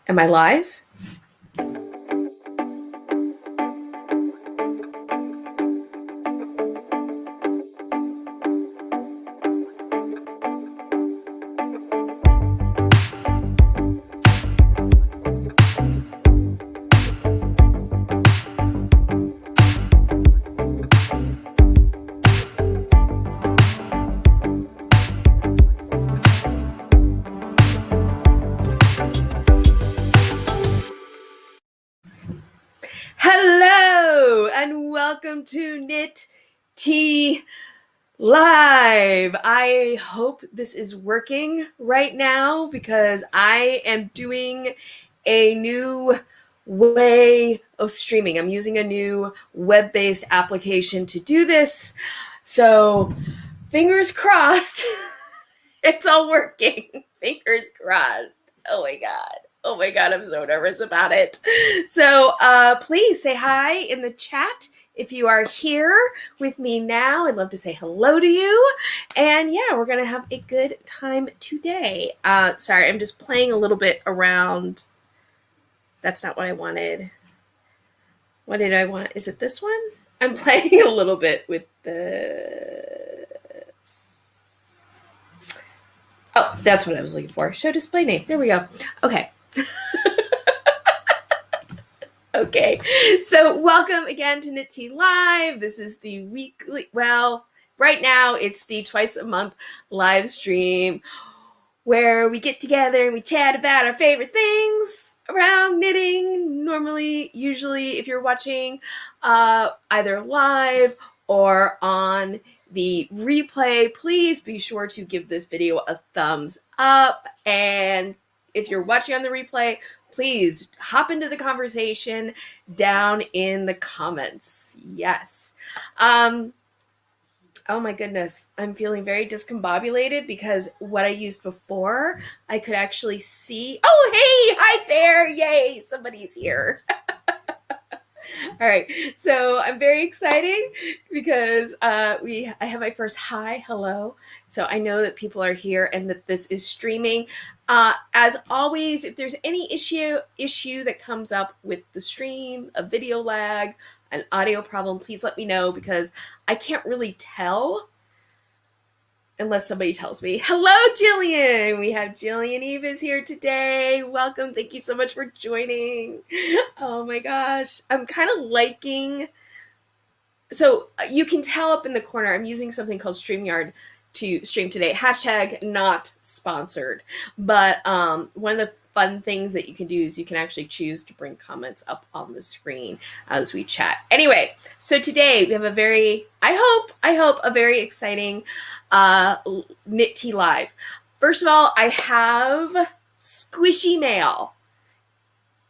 Am I live? Hello and welcome to Knit Tea Live. I hope this is working right now because I am doing a new way of streaming. I'm using a new web-based application to do this. So fingers crossed, it's all working. Fingers crossed. Oh my God. Oh my God, I'm so nervous about it. So please say hi in the chat if you are here with me now. I'd love to say hello to you. And yeah, we're going to have a good time today. Sorry, I'm just playing a little bit around. That's not what I wanted. What did I want? Is it this one? I'm playing a little bit with this. Oh, that's what I was looking for. Show display name. There we go. Okay. Okay, so welcome again to Knit Tea Live. This is the weekly, well, right now it's the twice a month live stream where we get together and we chat about our favorite things around knitting. Usually if you're watching either live or on the replay, please be sure to give this video a thumbs up. And if you're watching on the replay, please hop into the conversation down in the comments. Yes. Oh my goodness. I'm feeling very discombobulated because what I used before, I could actually see. Oh, hey, hi there. Yay, somebody's here. All right, so I'm very excited because I have my first hello. So I know that people are here and that this is streaming. As always, if there's any issue that comes up with the stream, a video lag, an audio problem, please let me know because I can't really tell unless somebody tells me. Hello, Jillian. We have Jillian Eves here today. Welcome. Thank you so much for joining. Oh my gosh. I'm kind of liking. So you can tell up in the corner, I'm using something called StreamYard to stream today. Hashtag not sponsored. But one of the fun things that you can do is you can actually choose to bring comments up on the screen as we chat. Anyway, so today we have a very, I hope a very exciting Knit Tea Live. First of all, I have Squishy Mail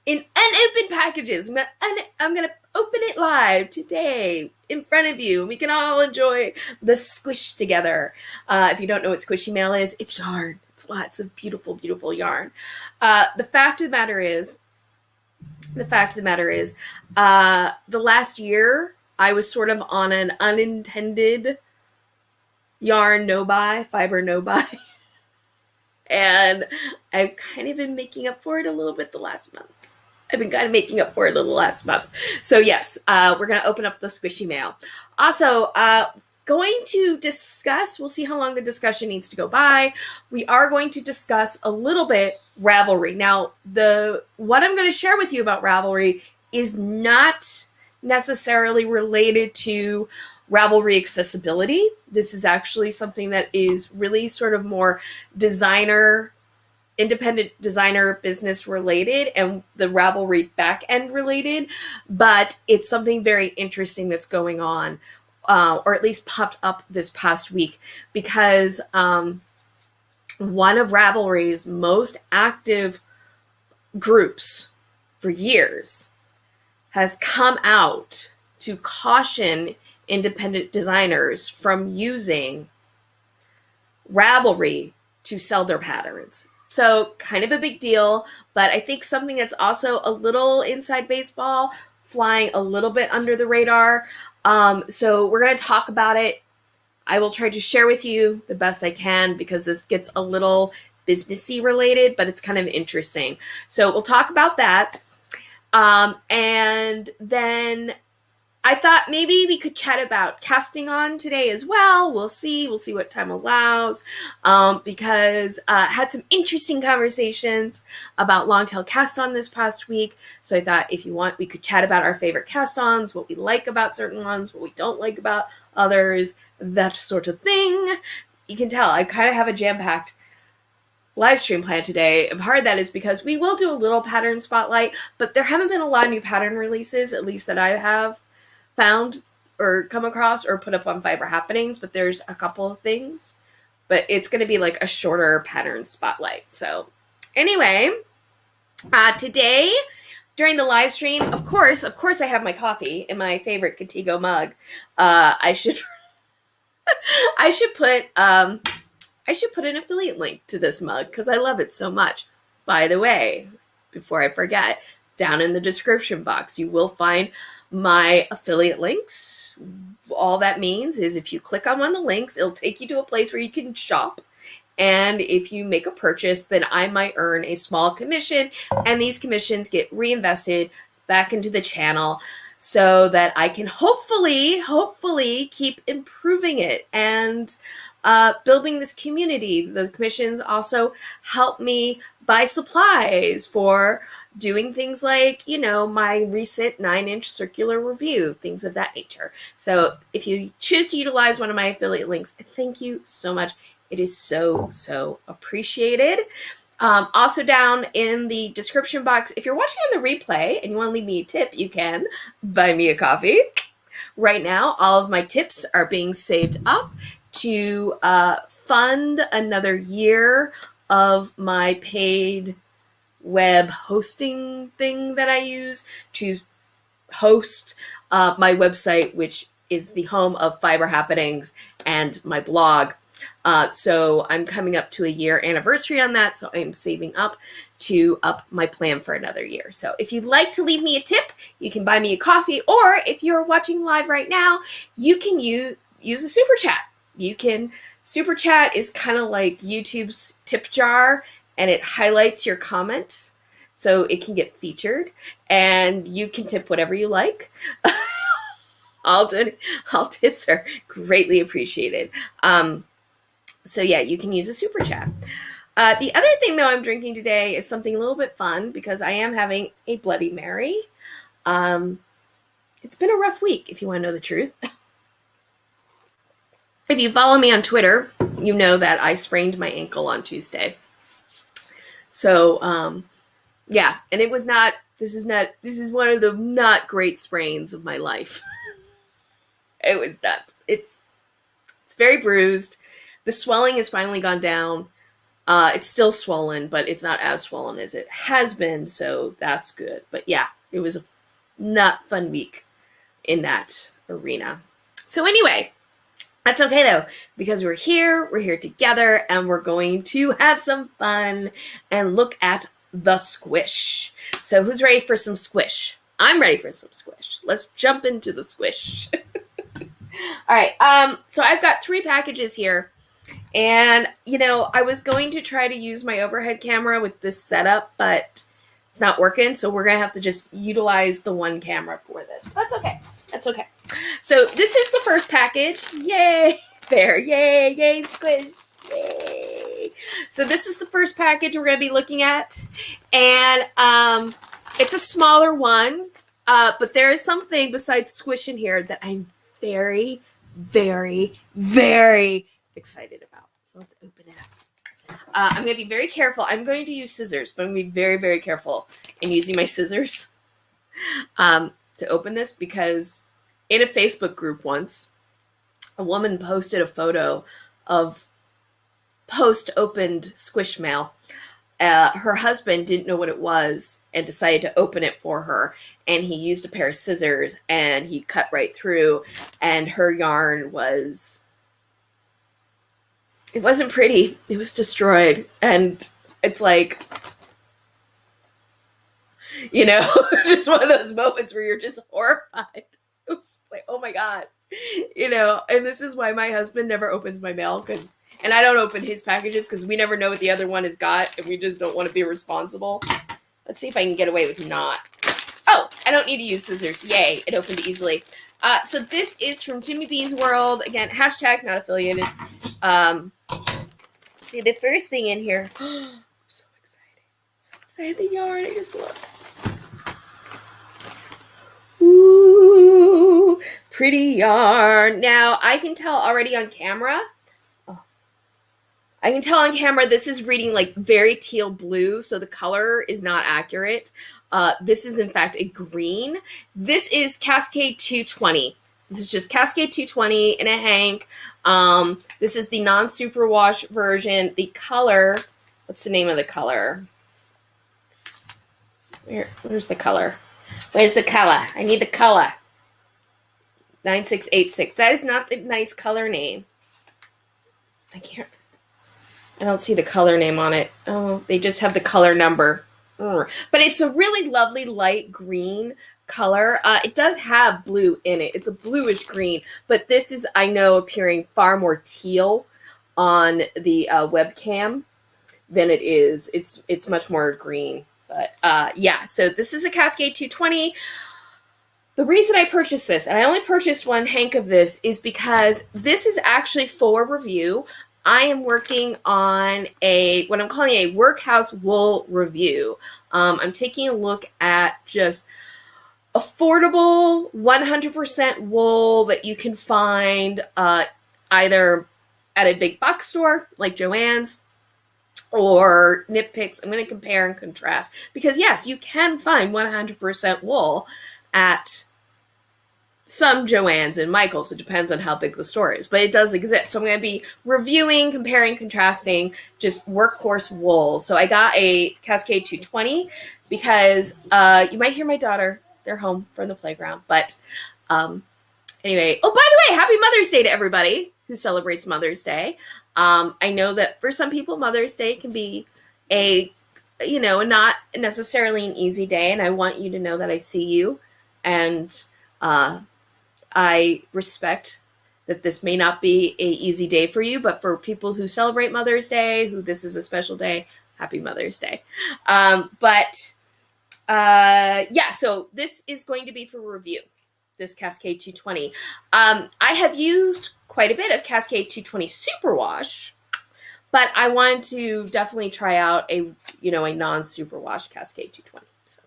in unopened packages. I'm gonna open it live today in front of you. We can all enjoy the squish together. If you don't know what Squishy Mail is, it's yarn. It's lots of beautiful, beautiful yarn. The fact of the matter is, the last year I was sort of on an unintended yarn no-buy, fiber no-buy. And I've kind of been making up for it a little bit the last month. So yes, we're going to open up the Squishy Mail. Also, going to discuss, we'll see how long the discussion needs to go by. We are going to discuss a little bit Ravelry. Now, what I'm going to share with you about Ravelry is not necessarily related to Ravelry accessibility. This is actually something that is really sort of more independent designer business related and the Ravelry backend related, but it's something very interesting that's going on, or at least popped up this past week because one of Ravelry's most active groups for years has come out to caution independent designers from using Ravelry to sell their patterns. So kind of a big deal, but I think something that's also a little inside baseball flying a little bit under the radar. So we're going to talk about it. I will try to share with you the best I can because this gets a little businessy related, but it's kind of interesting. So we'll talk about that. And then I thought maybe we could chat about casting on today as well. We'll see what time allows, because had some interesting conversations about long tail cast on this past week. So I thought if you want, we could chat about our favorite cast ons, what we like about certain ones, what we don't like about others, that sort of thing. You can tell I kind of have a jam-packed live stream plan today. And part of that is because we will do a little pattern spotlight, but there haven't been a lot of new pattern releases, at least that I have found or come across or put up on Fiber Happenings, but there's a couple of things, but it's going to be like a shorter pattern spotlight. So anyway, today during the live stream, of course, I have my coffee in my favorite Contigo mug. I should put an affiliate link to this mug because I love it so much. By the way, before I forget, down in the description box, you will find my affiliate links. All that means is if you click on one of the links, it'll take you to a place where you can shop. And if you make a purchase, then I might earn a small commission, and these commissions get reinvested back into the channel so that I can hopefully keep improving it and building this community. The commissions also help me buy supplies for doing things like, my recent 9-inch circular review, things of that nature. So if you choose to utilize one of my affiliate links, thank you so much. It is so appreciated. Also down in the description box, if you're watching on the replay and you want to leave me a tip, you can buy me a coffee. Right now, all of my tips are being saved up to fund another year of my paid web hosting thing that I use to host my website, which is the home of Fiber Happenings and my blog. So I'm coming up to a year anniversary on that, so I'm saving up to up my plan for another year. So if you'd like to leave me a tip, you can buy me a coffee, or if you're watching live right now, you can use a super chat. Super chat is kind of like YouTube's tip jar, and it highlights your comment so it can get featured, and you can tip whatever you like. All tips are greatly appreciated. So yeah, you can use a super chat. The other thing, though, I'm drinking today is something a little bit fun because I am having a Bloody Mary. It's been a rough week, if you want to know the truth. If you follow me on Twitter, you know that I sprained my ankle on Tuesday. So, yeah, and it was this is one of the not great sprains of my life. It was not, it's very bruised. The swelling has finally gone down. It's still swollen, but it's not as swollen as it has been, so that's good. But yeah, it was a not fun week in that arena. So anyway, that's okay though, because we're here together, and we're going to have some fun and look at the squish. So who's ready for some squish? I'm ready for some squish. Let's jump into the squish. All right, so I've got 3 packages here, and, I was going to try to use my overhead camera with this setup, but it's not working, so we're going to have to just utilize the one camera for this. But that's okay. So this is the first package. Yay! There. Yay, squish. Yay. So this is the first package we're going to be looking at, and it's a smaller one, but there is something besides squish in here that I'm very, very, very excited about. So let's open it up. I'm going to be very careful. I'm going to use scissors, but I'm going to be very, very careful in using my scissors to open this, because in a Facebook group once, a woman posted a photo of post-opened Squish Mail. Her husband didn't know what it was and decided to open it for her, and he used a pair of scissors and he cut right through, and her yarn it wasn't pretty. It was destroyed, and it's like, just one of those moments where you're just horrified. It was just like, oh my God, and this is why my husband never opens my mail and I don't open his packages because we never know what the other one has got and we just don't want to be responsible. Let's see if I can get away with not. Oh, I don't need to use scissors. Yay, it opened easily. So this is from Jimmy Bean's World. Again, hashtag not affiliated. See, the first thing in here. I'm so excited. So excited. The yarn. I just love it. Ooh, pretty yarn. Now, I can tell already on camera. This is reading like very teal blue, so the color is not accurate. This is, in fact, a green. This is Cascade 220. This is just Cascade 220 in a hank. This is the non-superwash version. The color, what's the name of the color? Where's the color? Where's the color? I need the color. 9686. That is not the nice color name. I don't see the color name on it. Oh, they just have the color number. But it's a really lovely light green color. It does have blue in it. It's a bluish green, but this is, I know, appearing far more teal on the webcam than it is. It's much more green. But yeah, so this is a Cascade 220. The reason I purchased this, and I only purchased one hank of this, is because this is actually for review. I am working on what I'm calling a workhouse wool review. I'm taking a look at just affordable 100% wool that you can find either at a big box store like Joann's or Knit Picks. I'm going to compare and contrast because, yes, you can find 100% wool at some Joann's and Michael's. It depends on how big the store is, but it does exist. So I'm going to be reviewing, comparing, contrasting just workhorse wool. So I got a Cascade 220 because you might hear my daughter. They're home from the playground. But anyway, oh, by the way, happy Mother's Day to everybody who celebrates Mother's Day. I know that for some people, Mother's Day can be not necessarily an easy day. And I want you to know that I see you and I respect that this may not be an easy day for you, but for people who celebrate Mother's Day, who this is a special day, happy Mother's Day. Yeah, so this is going to be for review, this Cascade 220. I have used quite a bit of Cascade 220 Superwash, but I wanted to definitely try out a non-Superwash Cascade 220. So,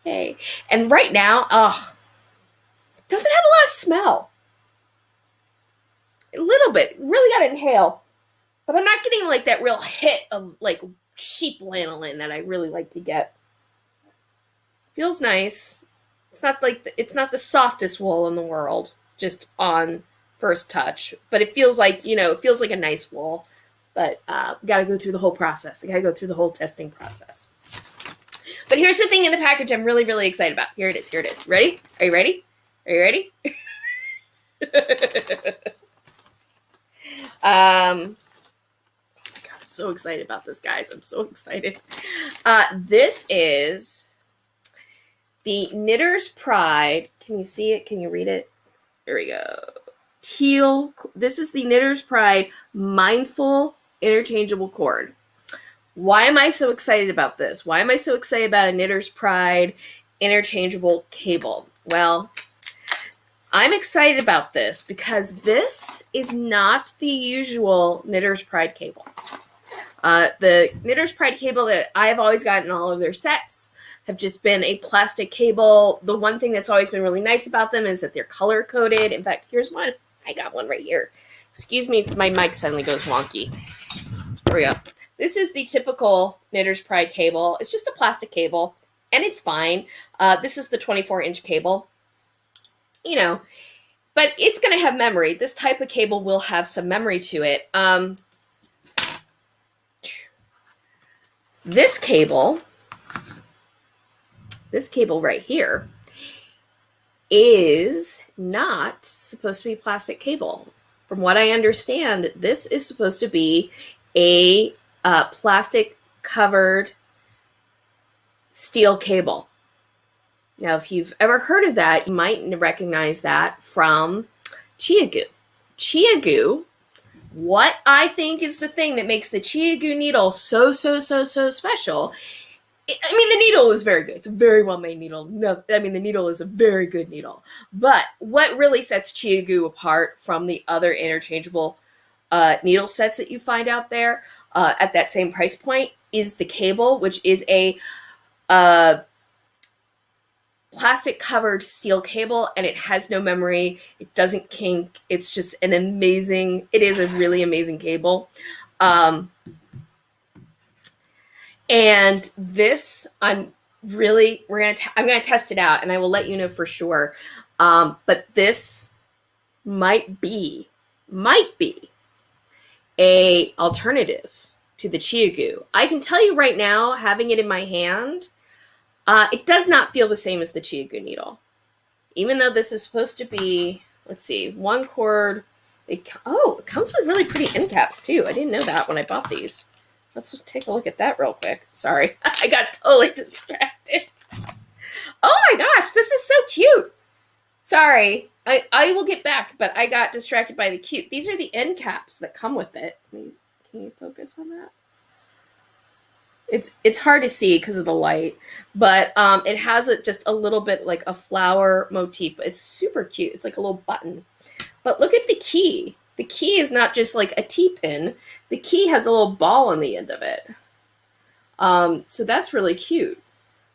yay. And right now, doesn't have a lot of smell. A little bit. Really got to inhale. But I'm not getting like that real hit of like sheep lanolin that I really like to get. Feels nice. It's not the softest wool in the world, just on first touch. But it feels like, it feels like a nice wool. But got to go through the whole process. I got to go through the whole testing process. But here's the thing in the package I'm really, really excited about. Here it is. Ready? Are you ready? Are you ready? Oh my God, I'm so excited about this, guys. I'm so excited. This is the Knitter's Pride. Can you see it? Can you read it? There we go. Teal. This is the Knitter's Pride Mindful Interchangeable Cord. Why am I so excited about this? Why am I so excited about a Knitter's Pride interchangeable cable? Well, I'm excited about this because this is not the usual Knitter's Pride cable. The Knitter's Pride cable that I've always gotten in all of their sets have just been a plastic cable. The one thing that's always been really nice about them is that they're color-coded. In fact, here's one. I got one right here. Excuse me if my mic suddenly goes wonky. Here we go. This is the typical Knitter's Pride cable. It's just a plastic cable, and it's fine. This is the 24-inch cable. But it's going to have memory. This type of cable will have some memory to it. This cable right here is not supposed to be plastic cable. From what I understand, this is supposed to be a plastic covered steel cable. Now, if you've ever heard of that, you might recognize that from Chia Goo. Chia Goo, what I think is the thing that makes the Chia Goo needle so special. I mean, the needle is very good. It's a very well-made needle. No, I mean, the needle is a very good needle. But what really sets Chia Goo apart from the other interchangeable needle sets that you find out there at that same price point is the cable, which is a plastic-covered steel cable, and it has no memory. It doesn't kink. It's just it is a really amazing cable. And this, I'm gonna test it out, and I will let you know for sure. But this might be a alternative to the Chia Goo. I can tell you right now, having it in my hand, it does not feel the same as the Chia Goo needle. Even though this is supposed to be, let's see, one cord. It comes with really pretty end caps too. I didn't know that when I bought these. Let's take a look at that real quick. Sorry, I got totally distracted. Oh my gosh, this is so cute. Sorry, I will get back, but I got distracted by the cute. These are the end caps that come with it. Can you focus on that? It's hard to see because of the light, but it has just a little bit like a flower motif. It's super cute. It's like a little button. But look at the key. The key is not just like a T-pin. The key has a little ball on the end of it. So that's really cute.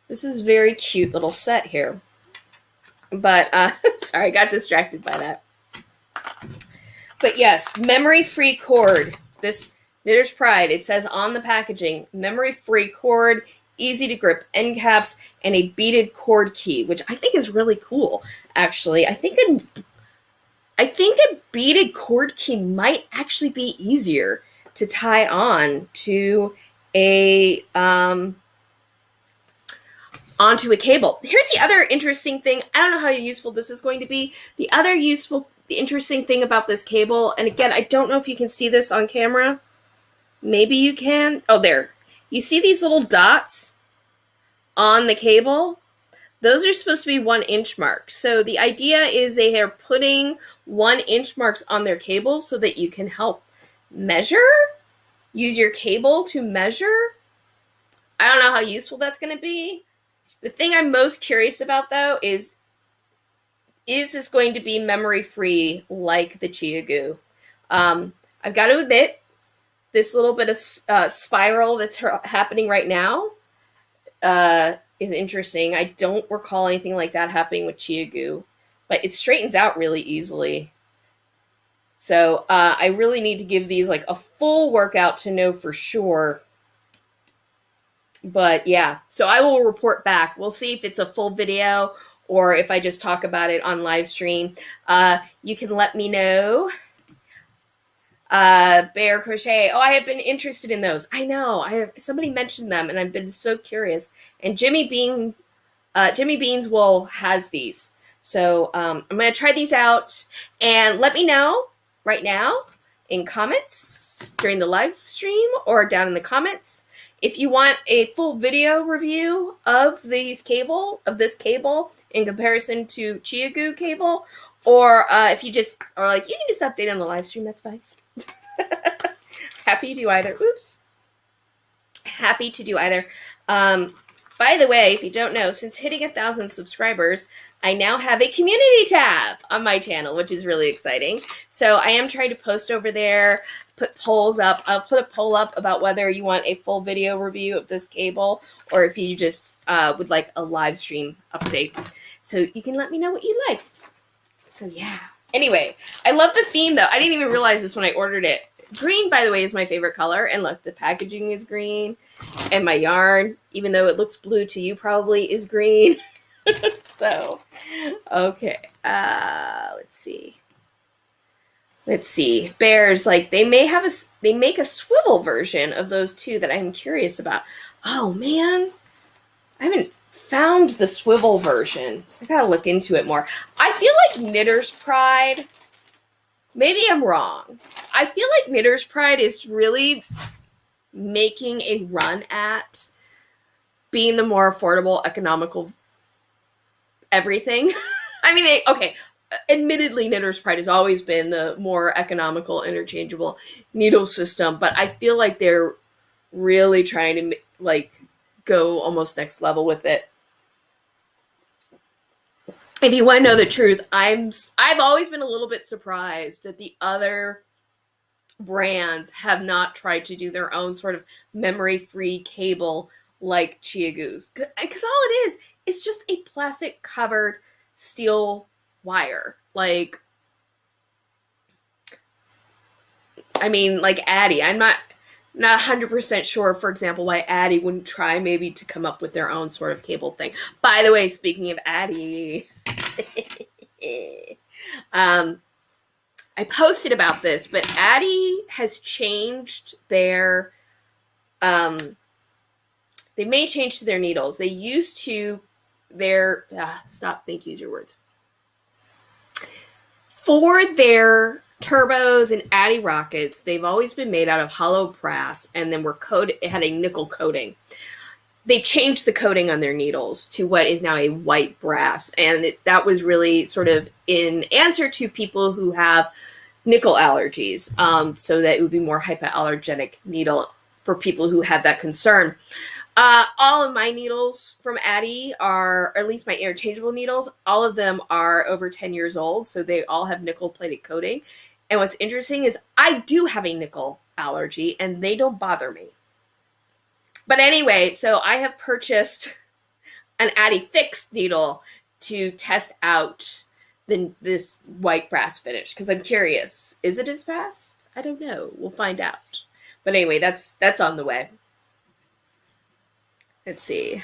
This is a very cute little set here. But, sorry, I got distracted by that. But yes, memory-free cord. This Knitter's Pride, it says on the packaging, memory-free cord, easy to grip end caps, and a beaded cord key, which I think is really cool, actually. I think a beaded cord key might actually be easier to tie on to onto a cable. Here's the other interesting thing. I don't know how useful this is going to be. The other interesting thing about this cable, and again, I don't know if you can see this on camera. Maybe you can. Oh, there. You see these little dots on the cable? Those are supposed to be 1-inch marks. So the idea is they are putting 1-inch marks on their cables so that you can help measure, use your cable to measure. I don't know how useful that's going to be. The thing I'm most curious about, though, is this going to be memory-free like the Chia Goo? I've got to admit, this little bit of spiral that's happening right now is interesting. I don't recall anything like that happening with Chia Goo, but it straightens out really easily. So I really need to give these like a full workout to know for sure. But yeah, so I will report back. We'll see if it's a full video or if I just talk about it on live stream. You can let me know. Bear Crochet. Oh, I have been interested in those. I know. Somebody mentioned them, and I've been so curious. And Jimmy Beans has these. So I'm going to try these out. And let me know right now in comments during the live stream or down in the comments if you want a full video review of this cable in comparison to Chia Goo cable, or if you just are like, you can just update on the live stream, that's fine. Happy to do either. Oops. Happy to do either. By the way, if you don't know, since hitting 1,000 subscribers, I now have a community tab on my channel, which is really exciting. So I am trying to post over there, put polls up. I'll put a poll up about whether you want a full video review of this cable or if you just would like a live stream update. So you can let me know what you like. So yeah. Anyway, I love the theme though. I didn't even realize this when I ordered it. Green, by the way, is my favorite color. And look, the packaging is green. And my yarn, even though it looks blue to you probably, is green. So, okay. Let's see. Bears, like, they make a swivel version of those too that I'm curious about. Oh, man. I haven't found the swivel version. I gotta look into it more. I feel like Knitter's Pride, maybe I'm wrong. I feel like Knitter's Pride is really making a run at being the more affordable, economical everything. I mean, admittedly, Knitter's Pride has always been the more economical, interchangeable needle system, but I feel like they're really trying to like go almost next level with it. If you want to know the truth, I've always been a little bit surprised that the other brands have not tried to do their own sort of memory-free cable like Chiagu's. Because all it is, it's just a plastic-covered steel wire. Like, I mean, like Addy. I'm not 100% sure, for example, why Addy wouldn't try maybe to come up with their own sort of cable thing. By the way, speaking of Addy, I posted about this, but Addy has changed their, they made change to their needles. They used to, use your words. For their turbos and Addy rockets, they've always been made out of hollow brass and then it had a nickel coating. They changed the coating on their needles to what is now a white brass. And that was really sort of in answer to people who have nickel allergies. So that it would be more hypoallergenic needle for people who had that concern. All of my needles from Addy are, or at least my interchangeable needles, all of them are over 10 years old. So they all have nickel plated coating. And what's interesting is I do have a nickel allergy and they don't bother me. But anyway, so I have purchased an Addy fixed needle to test out this white brass finish because I'm curious. Is it as fast? I don't know. We'll find out. But anyway, that's on the way. Let's see.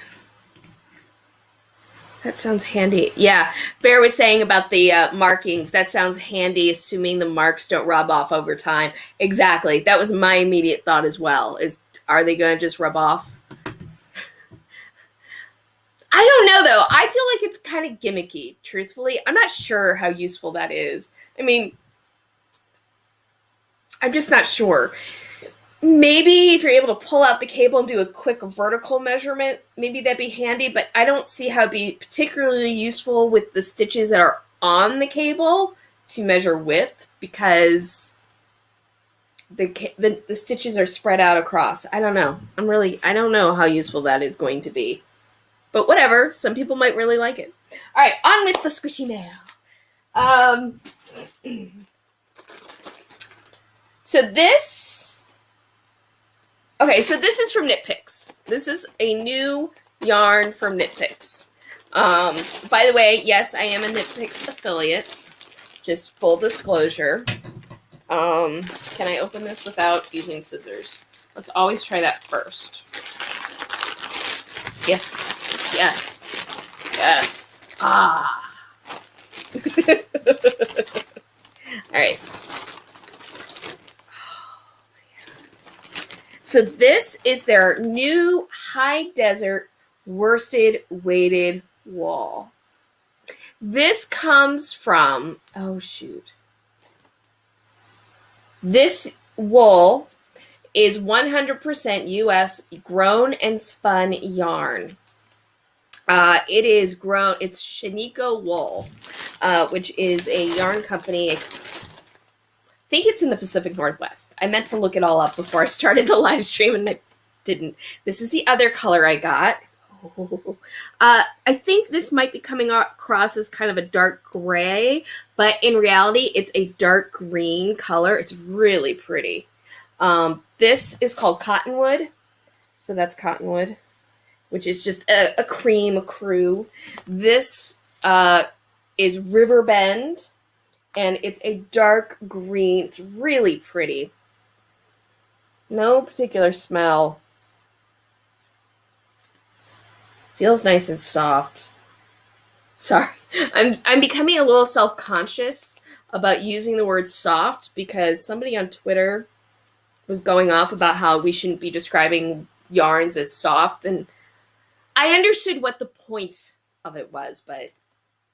That sounds handy. Yeah, Bear was saying about the markings. That sounds handy, assuming the marks don't rub off over time. Exactly. That was my immediate thought as well. Are they going to just rub off? I don't know, though. I feel like it's kind of gimmicky, truthfully. I'm not sure how useful that is. I mean, I'm just not sure. Maybe if you're able to pull out the cable and do a quick vertical measurement, maybe that'd be handy, but I don't see how it'd be particularly useful with the stitches that are on the cable to measure width because the stitches are spread out across. I don't know. I don't know how useful that is going to be. But whatever. Some people might really like it. All right, on with the squishy mail. So this is from Knit Picks. This is a new yarn from Knit Picks. By the way, yes, I am a Knit Picks affiliate. Just full disclosure. Can I open this without using scissors? Let's always try that first. Yes, yes, yes. Ah. All right. So this is their new high desert worsted weighted wool. This comes from, this wool is 100% U.S. grown and spun yarn. It's Shiniko Wool, which is a yarn company. I think it's in the Pacific Northwest. I meant to look it all up before I started the live stream and I didn't. This is the other color I got. I think this might be coming across as kind of a dark gray, but in reality, it's a dark green color. It's really pretty. This is called Cottonwood. So that's Cottonwood, which is just a crew. This is Riverbend, and it's a dark green. It's really pretty. No particular smell. Feels nice and soft. Sorry. I'm becoming a little self-conscious about using the word soft because somebody on Twitter was going off about how we shouldn't be describing yarns as soft, and I understood what the point of it was, but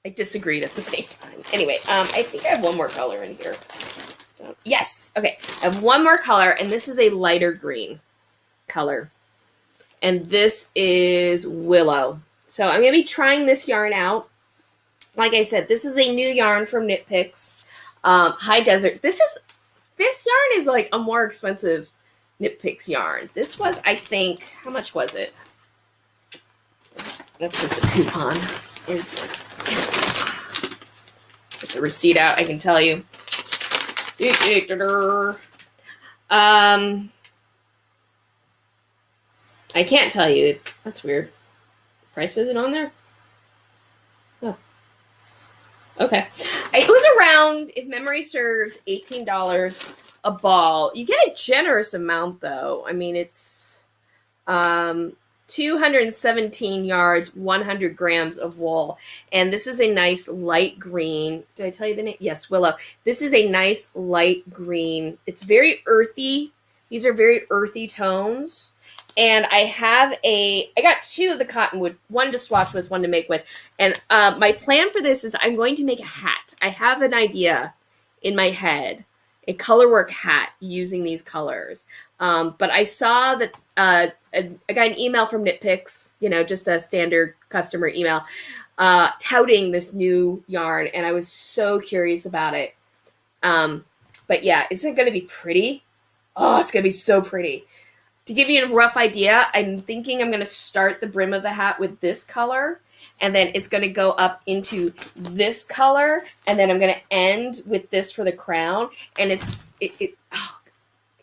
I disagreed at the same time. Anyway, I think I have one more color in here. Yes, okay. I have one more color, and this is a lighter green color. And this is Willow. So I'm going to be trying this yarn out. like I said, this is a new yarn from Knit Picks. High Desert. This yarn is like a more expensive Knit Picks yarn. This was, I think, how much was it? That's just a coupon. Here's the receipt out, I can tell you. I can't tell you. That's weird. The price isn't on there? Oh. Okay. It was around, if memory serves, $18 a ball. You get a generous amount, though. I mean, it's 217 yards, 100 grams of wool. And this is a nice light green. Did I tell you the name? Yes, Willow. This is a nice light green. It's very earthy. These are very earthy tones. And I got 2 of the cottonwood, one to swatch with, one to make with. And my plan for this is I'm going to make a hat. I have an idea in my head, a colorwork hat using these colors. But I saw that I got an email from Knit Picks, just a standard customer email, touting this new yarn. And I was so curious about it. But yeah, isn't it going to be pretty? Oh, it's going to be so pretty. To give you a rough idea, I'm thinking I'm going to start the brim of the hat with this color, and then it's going to go up into this color, and then I'm going to end with this for the crown. And I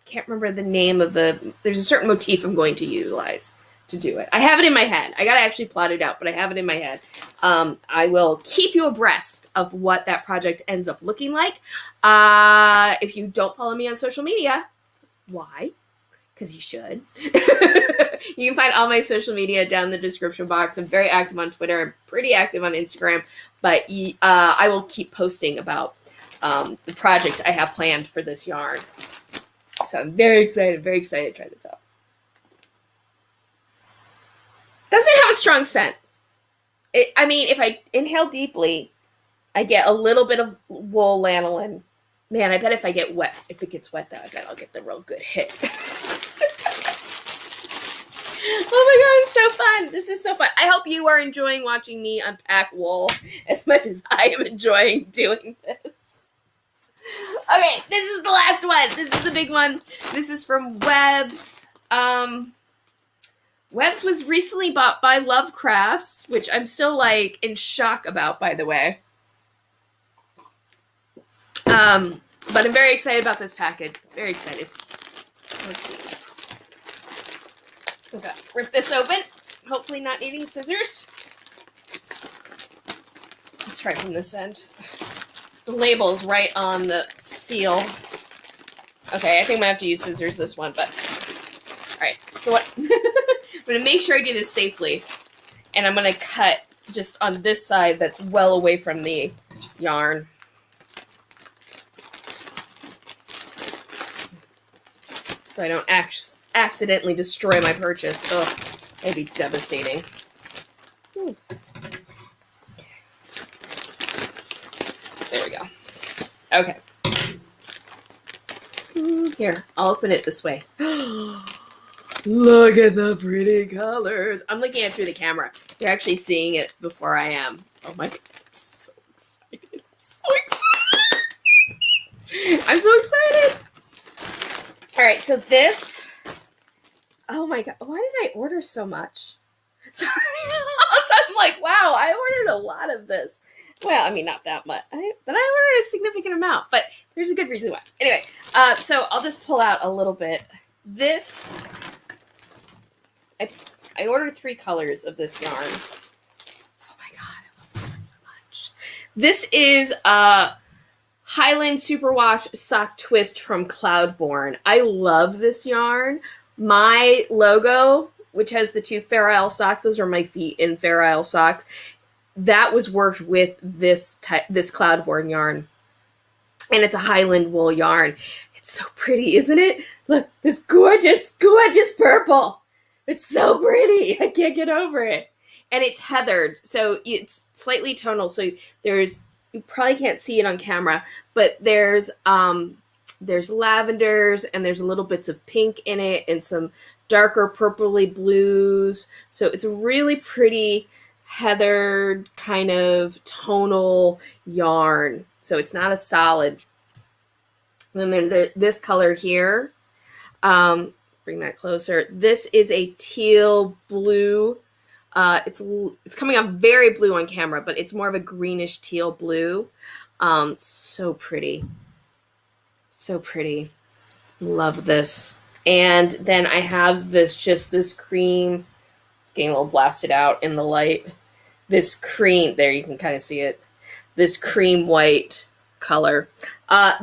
can't remember the name of there's a certain motif I'm going to utilize to do it. I have it in my head. I got to actually plot it out, but I have it in my head. I will keep you abreast of what that project ends up looking like. If you don't follow me on social media, why? Because you should. You can find all my social media down in the description box. I'm very active on Twitter. I'm pretty active on Instagram. But I will keep posting about the project I have planned for this yarn. So I'm very excited to try this out. Doesn't have a strong scent. If I inhale deeply, I get a little bit of wool lanolin. Man, I bet if it gets wet though, I bet I'll get the real good hit. Oh my god, it's so fun. This is so fun. I hope you are enjoying watching me unpack wool as much as I am enjoying doing this. Okay, this is the last one. This is the big one. This is from Webs. Webs was recently bought by Lovecrafts, which I'm still in shock about, by the way. But I'm very excited about this package. Very excited. Let's see. Okay, rip this open. Hopefully not needing scissors. Let's try from this end. The label is right on the seal. Okay, I think I'm gonna have to use scissors this one, but alright, so what I'm gonna make sure I do this safely. And I'm gonna cut just on this side that's well away from the yarn. So I don't accidentally destroy my purchase. Oh, that'd be devastating. Ooh. There we go. Okay. Here, I'll open it this way. Look at the pretty colors. I'm looking at it through the camera. You're actually seeing it before I am. Oh my god, I'm so excited. I'm so excited. All right, so this, oh my god, why did I order so much? Sorry, I'm like, wow, I ordered a lot of this. Well, not that much, but I ordered a significant amount, but there's a good reason why. Anyway, so I'll just pull out a little bit. This, I ordered 3 colors of this yarn. Oh my god, I love this one so much. This is Highland Superwash Sock Twist from Cloudborne. I love this yarn. My logo, which has the 2 Fair Isle socks, those are my feet in Fair Isle socks, that was worked with this Cloudborne yarn. And it's a Highland wool yarn. It's so pretty, isn't it? Look, this gorgeous, gorgeous purple. It's so pretty. I can't get over it. And it's heathered, so it's slightly tonal. So you probably can't see it on camera, but there's lavenders and there's little bits of pink in it and some darker purpley blues. So it's a really pretty heathered kind of tonal yarn. So it's not a solid. And then there's this color here. Bring that closer. This is a teal blue. It's coming off very blue on camera, but it's more of a greenish teal blue. So pretty. So pretty. Love this. And then I have this cream. It's getting a little blasted out in the light. This cream, there you can kind of see it. This cream white color. I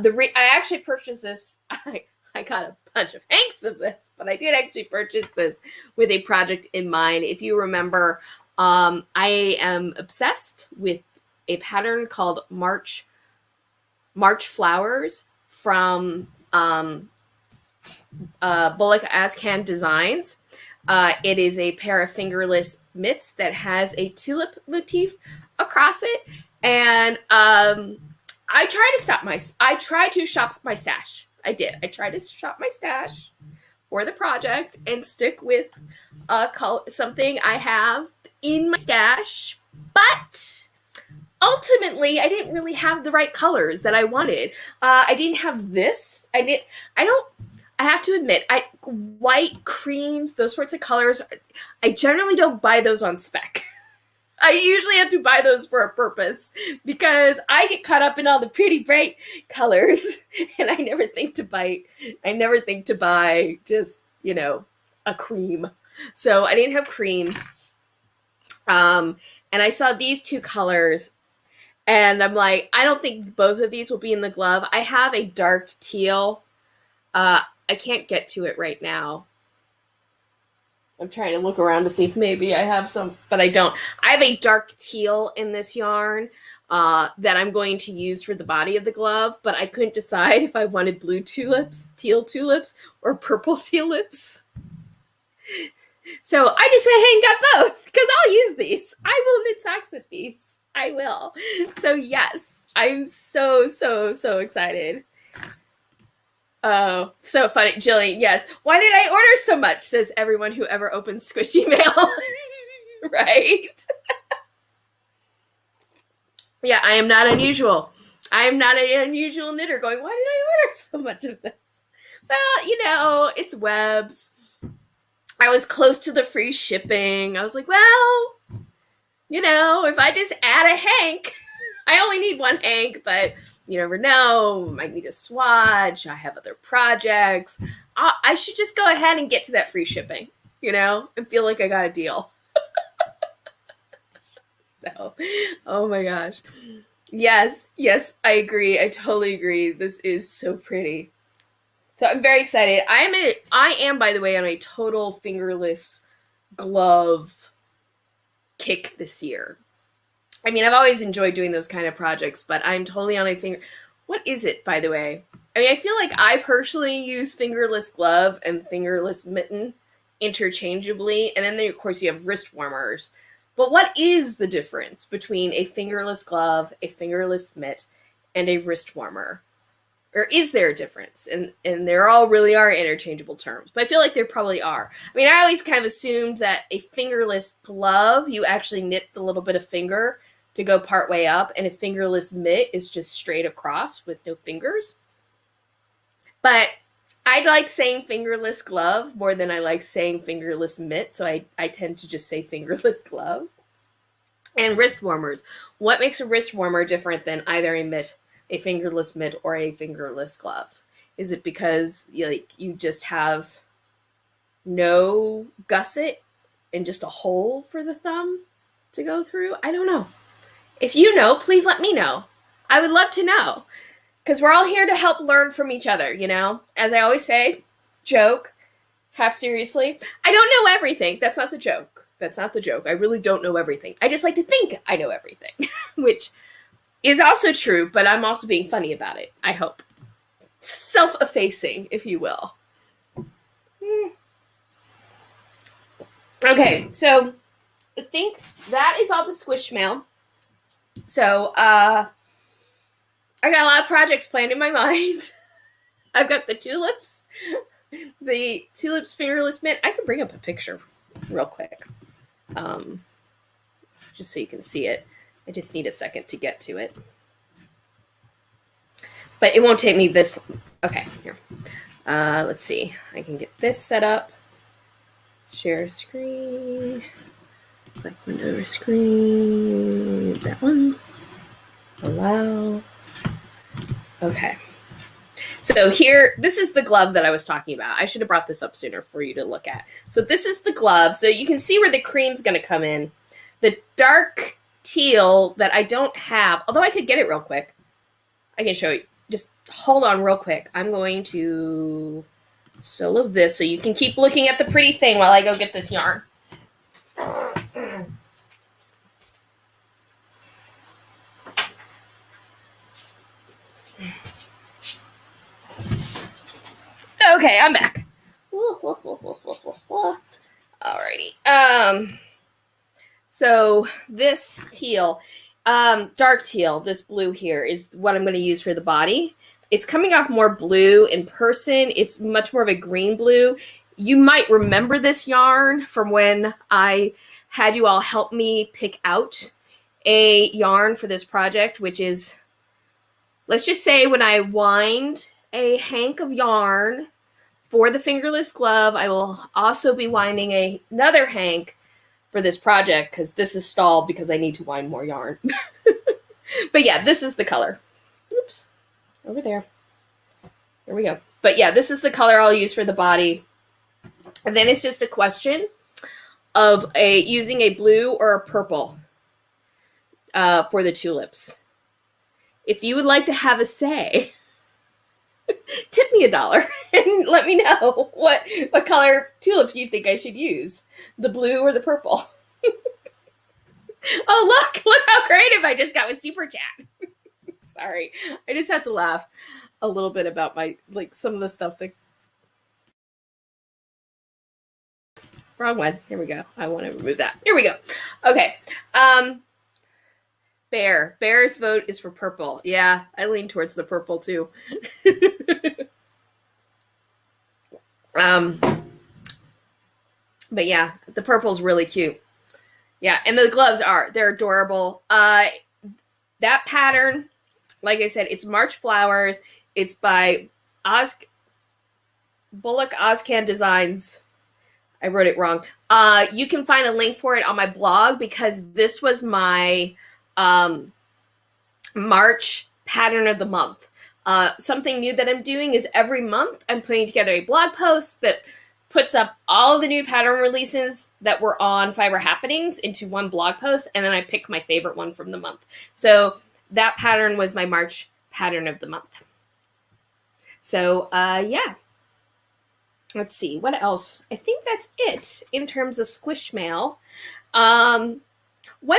actually purchased this. I got a bunch of hanks of this, but I did actually purchase this with a project in mind. If you remember, I am obsessed with a pattern called March Flowers from Bullock Ascan Designs. It is a pair of fingerless mitts that has a tulip motif across it, and I tried to shop my stash. I did. I tried to shop my stash for the project and stick with something I have in my stash, but ultimately I didn't really have the right colors that I wanted. I didn't have this. I have to admit, white, creams, those sorts of colors, I generally don't buy those on spec. I usually have to buy those for a purpose because I get caught up in all the pretty bright colors and I never think to buy just, a cream. So I didn't have cream. And I saw these two colors and I'm like, I don't think both of these will be in the glove. I have a dark teal. I can't get to it right now. I'm trying to look around to see if maybe I have some, but I don't. I have a dark teal in this yarn that I'm going to use for the body of the glove, but I couldn't decide if I wanted blue tulips, teal tulips, or purple tulips. So I just went ahead and got both because I'll use these. I will knit socks with these. I will. So yes, I'm so excited. Oh, so funny. Jillian, yes. Why did I order so much, says everyone who ever opens Squishy Mail. Right? Yeah, I am not unusual. I am not an unusual knitter going, why did I order so much of this? Well, it's webs. I was close to the free shipping. I was like, well, if I just add a hank, I only need one hank, but you never know. I might need a swatch. I have other projects. I should just go ahead and get to that free shipping, and feel like I got a deal. So, oh my gosh. Yes, I agree. I totally agree. This is so pretty. So I'm very excited. I am, by the way, on a total fingerless glove kick this year. I mean, I've always enjoyed doing those kind of projects, but I'm totally on a finger. What is it, by the way? I mean, I feel like I personally use fingerless glove and fingerless mitten interchangeably. And then, of course, you have wrist warmers. But what is the difference between a fingerless glove, a fingerless mitt, and a wrist warmer? Or is there a difference? And there all really are interchangeable terms. But I feel like there probably are. I mean, I always kind of assumed that a fingerless glove, you actually knit the little bit of finger to go part way up, and a fingerless mitt is just straight across with no fingers. But I like saying fingerless glove more than I like saying fingerless mitt, so I tend to just say fingerless glove. And wrist warmers. What makes a wrist warmer different than either a mitt, a fingerless mitt, or a fingerless glove? Is it because you just have no gusset and just a hole for the thumb to go through? I don't know. If you know, please let me know. I would love to know. Because we're all here to help learn from each other, As I always say, joke, half seriously. I don't know everything. That's not the joke. I really don't know everything. I just like to think I know everything, which is also true, but I'm also being funny about it, I hope. Self-effacing, if you will. Okay, so I think that is all the Squish Mail. So, I got a lot of projects planned in my mind. I've got the tulips fingerless mitt. I can bring up a picture real quick. just so you can see it. I just need a second to get to it. But it won't take me this. Okay, here. Let's see. I can get this set up. Share screen. Select window screen. That one. Allow. Okay. So here, this is the glove that I was talking about. I should have brought this up sooner for you to look at. So this is the glove. So you can see where the cream's going to come in. The dark teal that I don't have, although I could get it real quick. I can show you. Just hold on real quick. I'm going to solo this so you can keep looking at the pretty thing while I go get this yarn. Okay, I'm back. Alrighty. So this teal, dark teal, this blue here is what I'm going to use for the body. It's coming off more blue in person. It's much more of a green blue. You might remember this yarn from when I had you all help me pick out a yarn for this project, which is, let's just say when I wind a hank of yarn for the fingerless glove, I will also be winding another hank for this project because this is stalled because I need to wind more yarn. But yeah, this is the color. Oops, over there. There we go. But yeah, this is the color I'll use for the body. And then it's just a question of using a blue or a purple for the tulips. If you would like to have a say, tip me $1 and let me know what color tulips you think I should use, the blue or the purple. Oh, look how creative I just got with Super Chat. Sorry, I just have to laugh a little bit about some of the stuff that. Wrong one. Here we go. I want to remove that. Here we go. Okay. Bear's vote is for purple. Yeah, I lean towards the purple too. But yeah, the purple's really cute. Yeah, and the gloves they're adorable. That pattern, like I said, it's March Flowers. It's by Bullock Ozcan Designs. I wrote it wrong. You can find a link for it on my blog because this was my March pattern of the month. Something new that I'm doing is every month I'm putting together a blog post that puts up all the new pattern releases that were on Fiber Happenings into one blog post, and then I pick my favorite one from the month. So that pattern was my March pattern of the month. So yeah. Let's see, what else? I think that's it in terms of Squish Mail. One more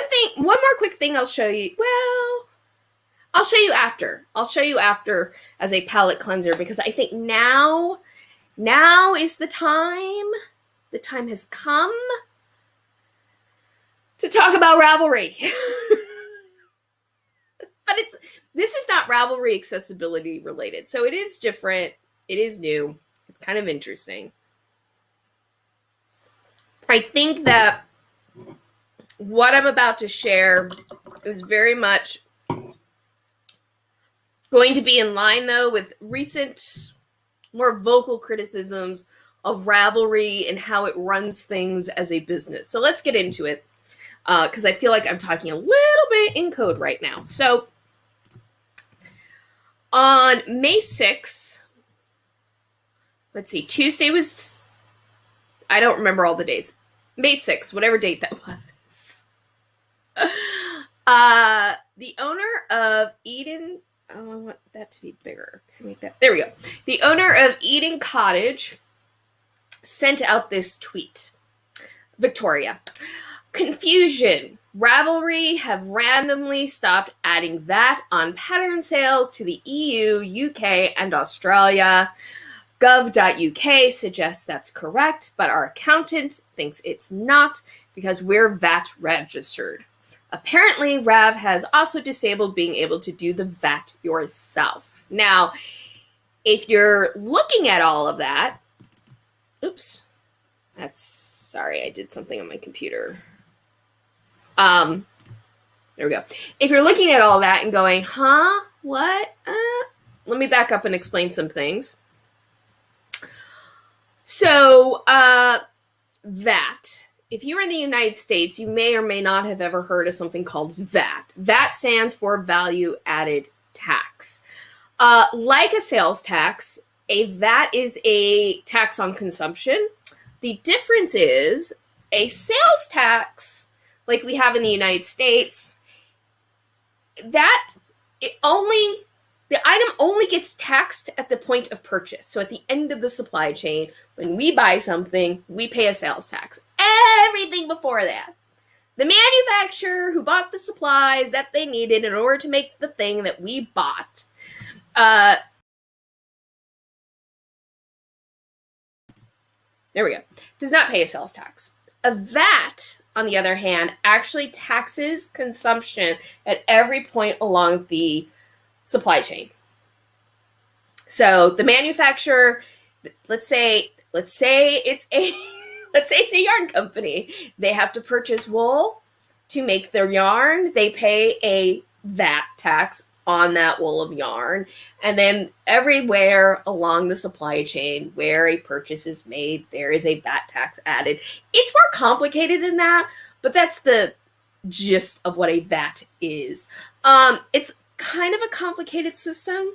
quick thing I'll show you. Well, I'll show you after. I'll show you after as a palette cleanser because I think now is the time. The time has come to talk about Ravelry. But this is not Ravelry accessibility related. So it is different. It is new. It's kind of interesting. I think that what I'm about to share is very much going to be in line, though, with recent, more vocal criticisms of Ravelry and how it runs things as a business. So let's get into it, because I feel like I'm talking a little bit in code right now. So on May 6th, let's see, Tuesday was, I don't remember all the dates. May 6th, whatever date that was. The owner of Eden, I want that to be bigger. Can I make that? There we go. The owner of Eden Cottage sent out this tweet. Victoria. Confusion. Ravelry have randomly stopped adding VAT on pattern sales to the EU, UK, and Australia. Gov.uk suggests that's correct, but our accountant thinks it's not because we're VAT registered. Apparently, Rav has also disabled being able to do the VAT yourself. Now, if you're looking at all of that, oops, sorry, I did something on my computer. There we go. If you're looking at all that and going, huh, what? Let me back up and explain some things. So, VAT. If you are in the United States, you may or may not have ever heard of something called VAT. VAT stands for Value Added Tax. Like a sales tax, a VAT is a tax on consumption. The difference is a sales tax, like we have in the United States, the item only gets taxed at the point of purchase. So at the end of the supply chain, when we buy something, we pay a sales tax. Everything before that, the manufacturer who bought the supplies that they needed in order to make the thing that we bought, there we go, does not pay a sales tax. A VAT, on the other hand, actually taxes consumption at every point along the supply chain. So the manufacturer, let's say it's a yarn company. They have to purchase wool to make their yarn. They pay a VAT tax on that wool of yarn. And then everywhere along the supply chain where a purchase is made, there is a VAT tax added. It's more complicated than that, but that's the gist of what a VAT is. It's kind of a complicated system.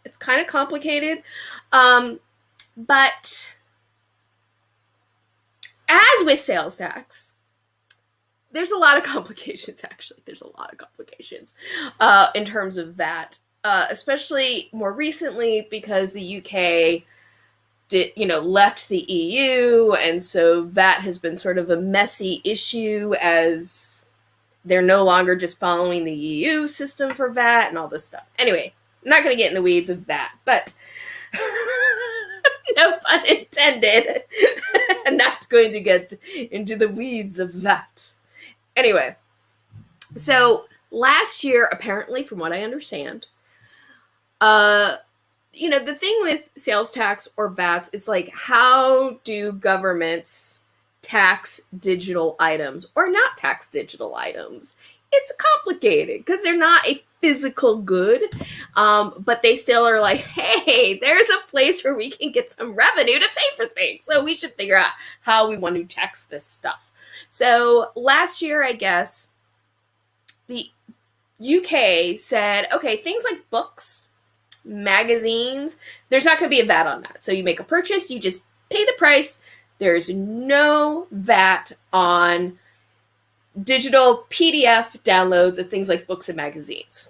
It's kind of complicated. But as with sales tax, there's a lot of complications, actually. There's a lot of complications in terms of VAT, especially more recently because the UK left the EU, and so VAT has been sort of a messy issue as they're no longer just following the EU system for VAT and all this stuff. Anyway, I'm not going to get in the weeds of that, but no pun intended. I'm not going to get into the weeds of VAT. Anyway, so last year, apparently, from what I understand, the thing with sales tax or VATs, it's like, how do governments tax digital items or not tax digital items? It's complicated because they're not a physical good, but they still are like, hey, there's a place where we can get some revenue to pay for things. So we should figure out how we want to tax this stuff. So last year, I guess, the UK said, okay, things like books, magazines, there's not going to be a VAT on that. So you make a purchase, you just pay the price. There's no VAT on digital PDF downloads of things like books and magazines.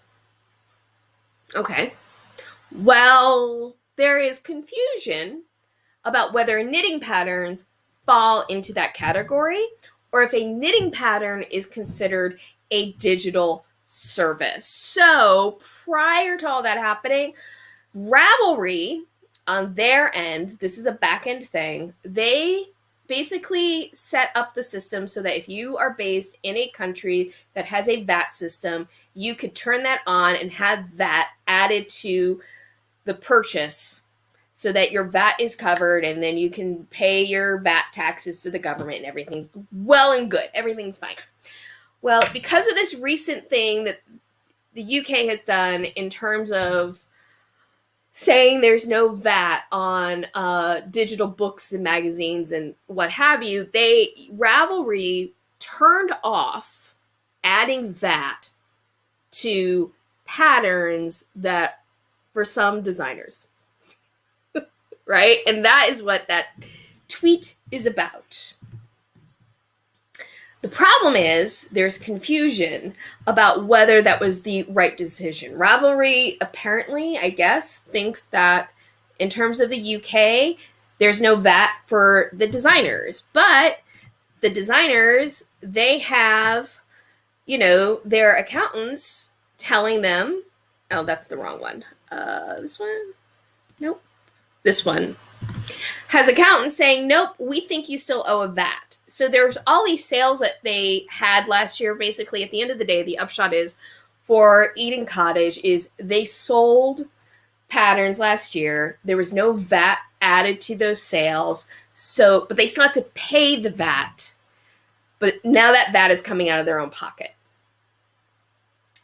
Okay. Well, there is confusion about whether knitting patterns fall into that category or if a knitting pattern is considered a digital service. So prior to all that happening, Ravelry, on their end, this is a back-end thing, they basically set up the system so that if you are based in a country that has a VAT system, you could turn that on and have VAT added to the purchase so that your VAT is covered, and then you can pay your VAT taxes to the government and everything's well and good. Everything's fine. Well, because of this recent thing that the UK has done in terms of saying there's no VAT on digital books and magazines and what have you, Ravelry turned off adding VAT to patterns that for some designers, right? And that is what that tweet is about. The problem is there's confusion about whether that was the right decision. Ravelry apparently, I guess, thinks that in terms of the UK, there's no VAT for the designers. But the designers, they have, their accountants telling them, oh, that's the wrong one. This one? Nope. This one has accountants saying, nope, we think you still owe a VAT. So there's all these sales that they had last year. Basically, at the end of the day, the upshot is for Eden Cottage is they sold patterns last year. There was no VAT added to those sales. But they still had to pay the VAT. But now that is coming out of their own pocket.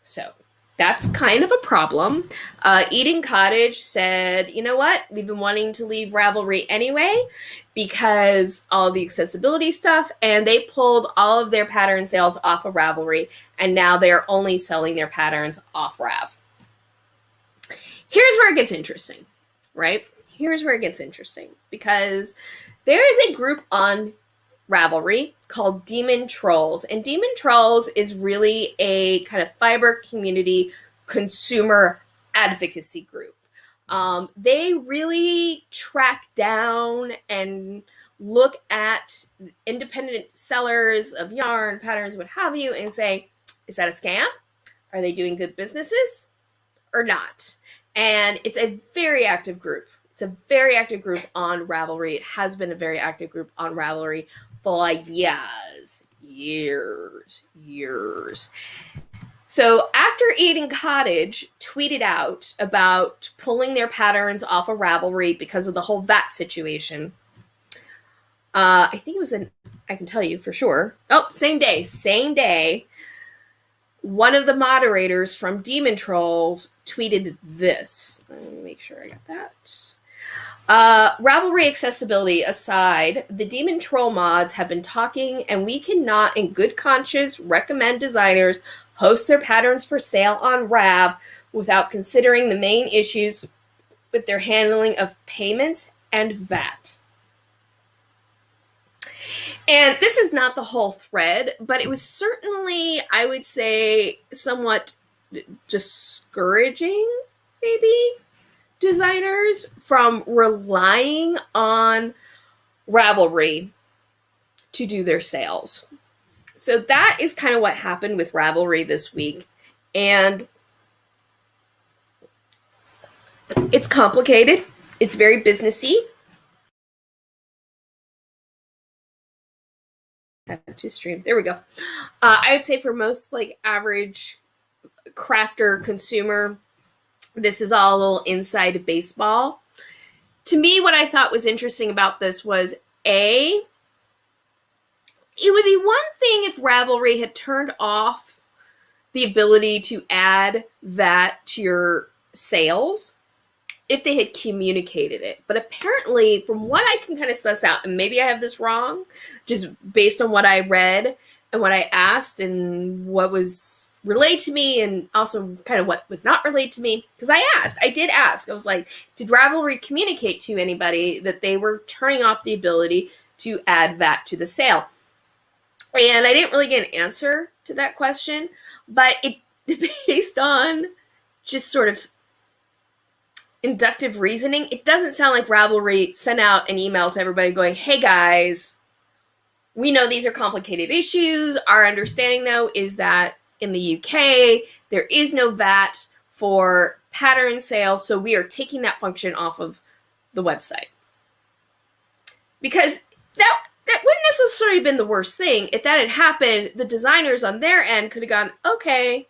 So that's kind of a problem. Eating Cottage said, you know what? We've been wanting to leave Ravelry anyway because all of the accessibility stuff, and they pulled all of their pattern sales off of Ravelry, and now they're only selling their patterns off Rav. Here's where it gets interesting, right? Here's where it gets interesting, because there is a group on Ravelry called Demon Trolls, and Demon Trolls is really a kind of fiber community consumer advocacy group. They really track down and look at independent sellers of yarn, patterns, what have you, and say, is that a scam? Are they doing good businesses or not? And it's a very active group. It's a very active group on Ravelry. It has been a very active group on Ravelry for years. So after Eating Cottage tweeted out about pulling their patterns off of Ravelry because of the whole VAT situation, I think it was I can tell you for sure. Oh, same day. One of the moderators from Demon Trolls tweeted this. Let me make sure I got that. Ravelry accessibility aside, the Demon Troll mods have been talking, and we cannot in good conscience recommend designers host their patterns for sale on Rav without considering the main issues with their handling of payments and VAT. And this is not the whole thread, but it was certainly, I would say, somewhat discouraging, maybe, designers from relying on Ravelry to do their sales. So that is kind of what happened with Ravelry this week. And it's complicated. It's very businessy. To stream. There we go. I would say for most average crafter consumer, this is all a little inside baseball. To me, what I thought was interesting about this was it would be one thing if Ravelry had turned off the ability to add that to your sales if they had communicated it. But apparently, from what I can kind of suss out, and maybe I have this wrong, just based on what I read and what I asked and what was relayed to me and also kind of what was not relayed to me, because I did ask. I was like, did Ravelry communicate to anybody that they were turning off the ability to add VAT to the sale? And I didn't really get an answer to that question, but it based on just sort of inductive reasoning, it doesn't sound like Ravelry sent out an email to everybody going, hey guys, we know these are complicated issues. Our understanding, though, is that in the UK, there is no VAT for pattern sales, so we are taking that function off of the website. Because that wouldn't necessarily have been the worst thing. If that had happened, the designers on their end could have gone, okay,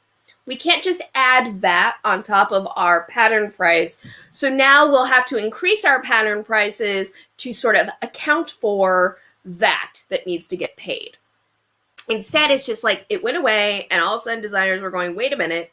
we can't just add VAT on top of our pattern price. So now we'll have to increase our pattern prices to sort of account for VAT that needs to get paid. Instead, it's just like it went away, and all of a sudden designers were going, wait a minute,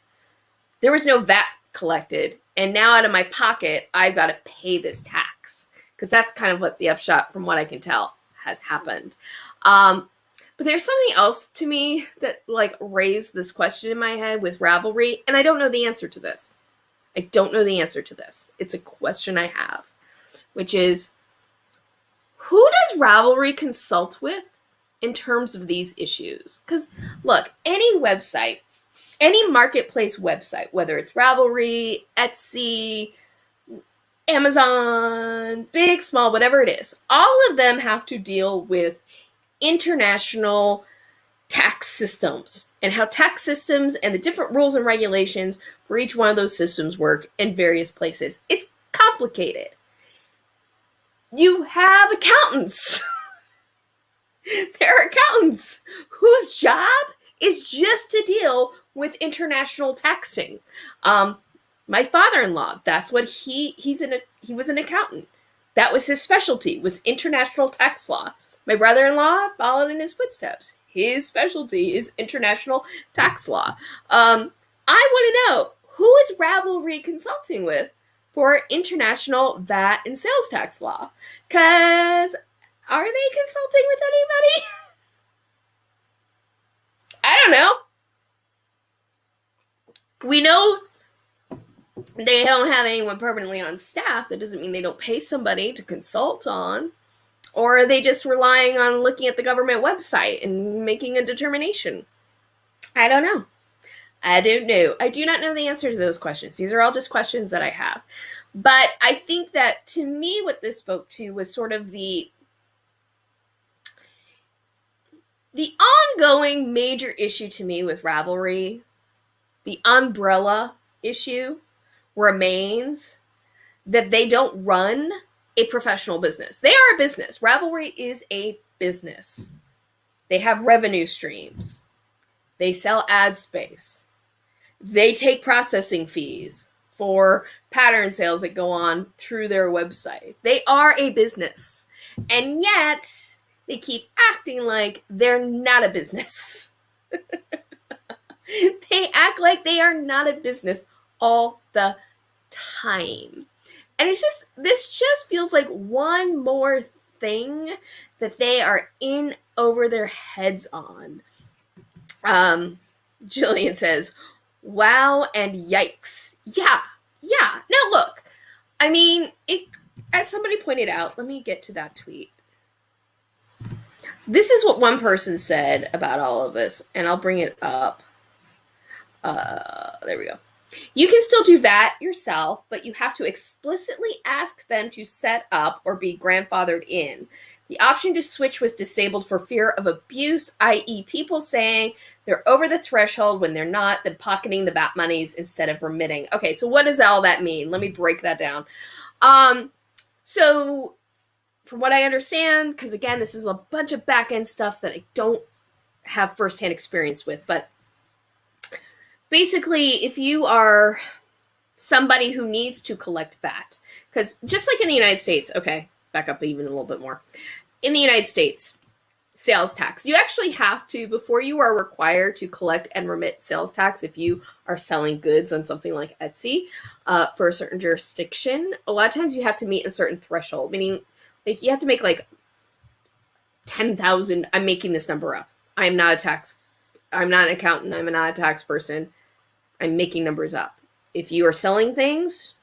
there was no VAT collected, and now out of my pocket, I've got to pay this tax. Because that's kind of what the upshot, from what I can tell, has happened. But there's something else to me that raised this question in my head with Ravelry, and I don't know the answer to this. It's a question I have, which is, who does Ravelry consult with in terms of these issues? Because look, any website, any marketplace website, whether it's Ravelry, Etsy, Amazon, big, small, whatever it is, all of them have to deal with international tax systems and how tax systems and the different rules and regulations for each one of those systems work in various places. It's complicated. You have accountants. There are accountants whose job is just to deal with international taxing. My father-in-law, that's what he was an accountant. That was his specialty, was international tax law. My brother-in-law followed in his footsteps. his specialty is international tax law. I want to know, who is Ravelry consulting with for international VAT and sales tax law? Because are they consulting with anybody? I don't know. We know they don't have anyone permanently on staff. That doesn't mean they don't pay somebody to consult on. Or are they just relying on looking at the government website and making a determination? I don't know. I don't know. I do not know the answer to those questions. These are all just questions that I have. But I think that, to me, what this spoke to was sort of the ongoing major issue to me with Ravelry. The umbrella issue remains that they don't run a professional business. They are a business. Ravelry is a business. They have revenue streams. They sell ad space. They take processing fees for pattern sales that go on through their website. They are a business. And yet, they keep acting like they're not a business. They act like they are not a business all the time. And this just feels like one more thing that they are in over their heads on. Jillian says, wow and yikes. Yeah. Now look, I mean, as somebody pointed out, let me get to that tweet. This is what one person said about all of this, and I'll bring it up. There we go. You can still do that yourself, but you have to explicitly ask them to set up or be grandfathered in. The option to switch was disabled for fear of abuse, i.e. people saying they're over the threshold when they're not, then pocketing the VAT monies instead of remitting. Okay, so what does all that mean? Let me break that down. So from what I understand, because again, this is a bunch of back-end stuff that I don't have firsthand experience with, but basically, if you are somebody who needs to collect VAT, because just like in the United States, okay, back up even a little bit more. In the United States, sales tax, you actually have to, before you are required to collect and remit sales tax, if you are selling goods on something like Etsy for a certain jurisdiction, a lot of times you have to meet a certain threshold, meaning like you have to make like 10,000, I'm making this number up. I'm not an accountant, I'm not a tax person. I'm making numbers up. If you are selling things,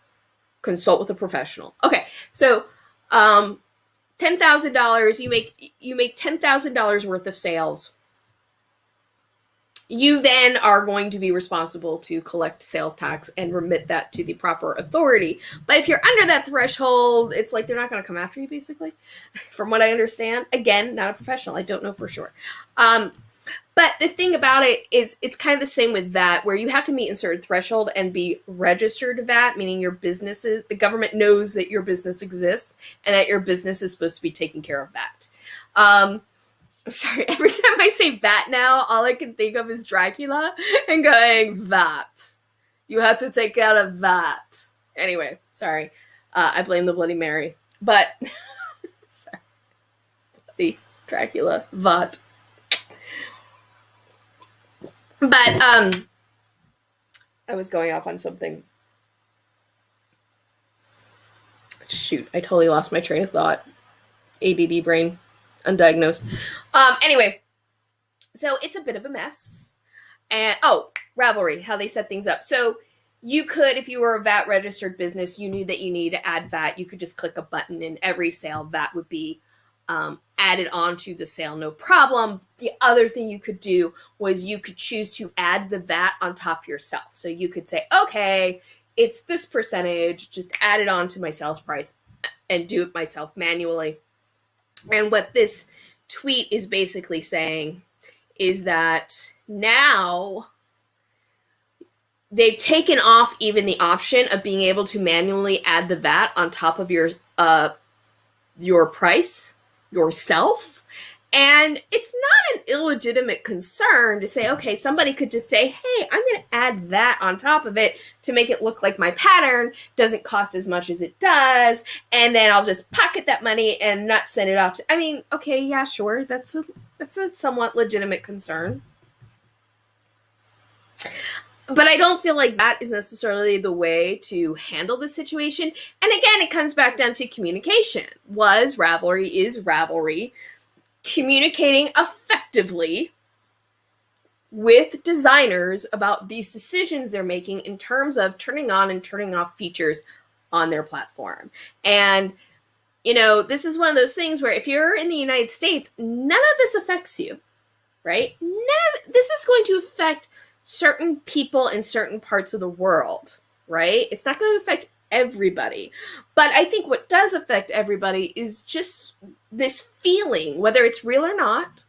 consult with a professional. Okay, so $10,000, you make $10,000 worth of sales. You then are going to be responsible to collect sales tax and remit that to the proper authority. But if you're under that threshold, it's like they're not going to come after you, basically, from what I understand. Again, not a professional. I don't know for sure. But the thing about it is it's kind of the same with VAT, where you have to meet a certain threshold and be registered VAT, meaning your business is, the government knows that your business exists and that your business is supposed to be taking care of VAT. Sorry, every time I say VAT now, all I can think of is Dracula and going, VAT. You have to take out a VAT. Anyway, sorry. I blame the Bloody Mary. But, sorry. Bloody Dracula, VAT. But, I was going off on something. Shoot, I totally lost my train of thought. ADD brain. Undiagnosed. Anyway, so it's a bit of a mess. And, Ravelry, how they set things up. So you could, if you were a VAT registered business, you knew that you needed to add VAT, you could just click a button and every sale VAT would be added onto the sale, no problem. The other thing you could do was you could choose to add the VAT on top yourself. So you could say, okay, it's this percentage, just add it on to my sales price and do it myself manually. And what this tweet is basically saying is that now they've taken off even the option of being able to manually add the VAT on top of your price yourself. And it's not an illegitimate concern to say, okay, somebody could just say, hey, I'm going to add that on top of it to make it look like my pattern doesn't cost as much as it does, and then I'll just pocket that money and not send it off to, I mean, okay, yeah, sure, that's That's a somewhat legitimate concern. But I don't feel like that is necessarily the way to handle the situation. And again, it comes back down to communication. Is Ravelry communicating effectively with designers about these decisions they're making in terms of turning on and turning off features on their platform? And, this is one of those things where if you're in the United States, none of this affects you, right? This is going to affect certain people in certain parts of the world, right? It's not going to affect everybody. But I think what does affect everybody is just this feeling, whether it's real or not,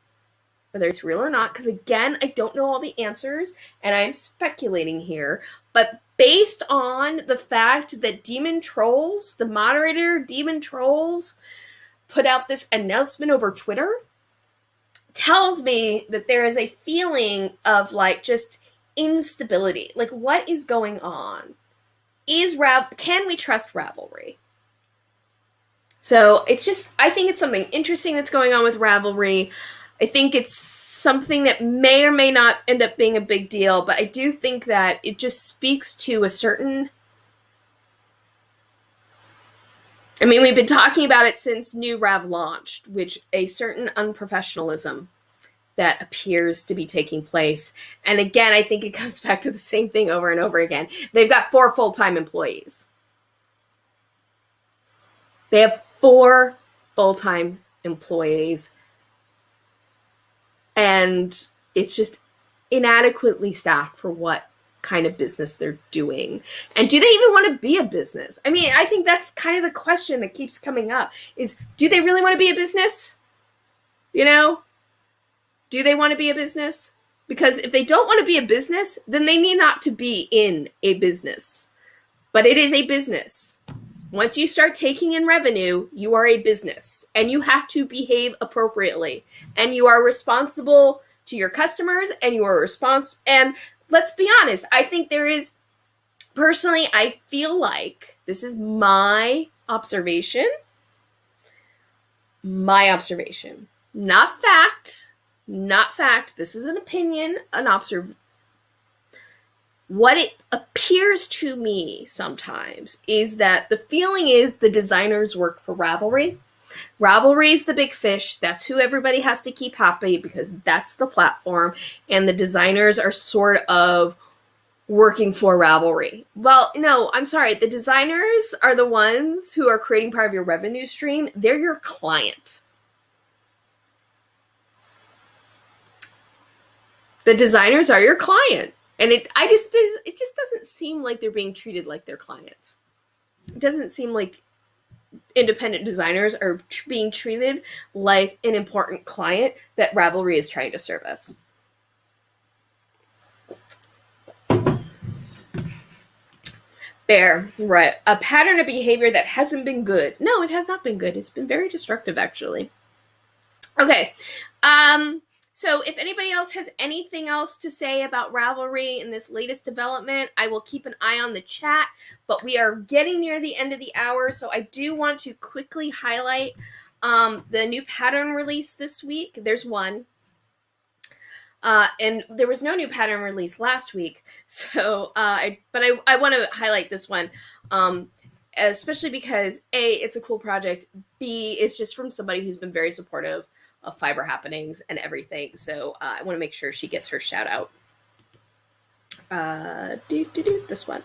because again, I don't know all the answers and I'm speculating here, but based on the fact that the moderator Demon Trolls, put out this announcement over Twitter, tells me that there is a feeling of just instability. Like, what is going on? Can we trust Ravelry? So I think it's something interesting that's going on with Ravelry. I think it's something that may or may not end up being a big deal, but I do think that it just speaks to a certain... we've been talking about it since New Rav launched, which a certain unprofessionalism that appears to be taking place. And again, I think it comes back to the same thing over and over again. They've got 4 full-time employees. They have 4 full-time employees. And it's just inadequately staffed for what kind of business they're doing. And do they even want to be a business? I think that's kind of the question that keeps coming up is, do they really want to be a business? Do they want to be a business? Because if they don't want to be a business, then they need not to be in a business. But it is a business. Once you start taking in revenue, you are a business and you have to behave appropriately. And you are responsible to your customers and and let's be honest, I think personally, I feel like this is my observation, not fact. This is an opinion, an observation. What it appears to me sometimes is that the feeling is the designers work for Ravelry. Ravelry is the big fish. That's who everybody has to keep happy because that's the platform. And the designers are sort of working for Ravelry. Well, no, I'm sorry. The designers are the ones who are creating part of your revenue stream. They're your client. The designers are your client. And it just doesn't seem like they're being treated like their clients. It doesn't seem like independent designers are being treated like an important client that Ravelry is trying to service. Bear, right. A pattern of behavior that hasn't been good. No, it has not been good. It's been very destructive, actually. Okay. So if anybody else has anything else to say about Ravelry in this latest development, I will keep an eye on the chat, but we are getting near the end of the hour, so I do want to quickly highlight the new pattern release this week. There's one. And there was no new pattern release last week, so I want to highlight this one, especially because A, it's a cool project, B, it's just from somebody who's been very supportive of Fiber Happenings and everything. So I want to make sure she gets her shout out. This one.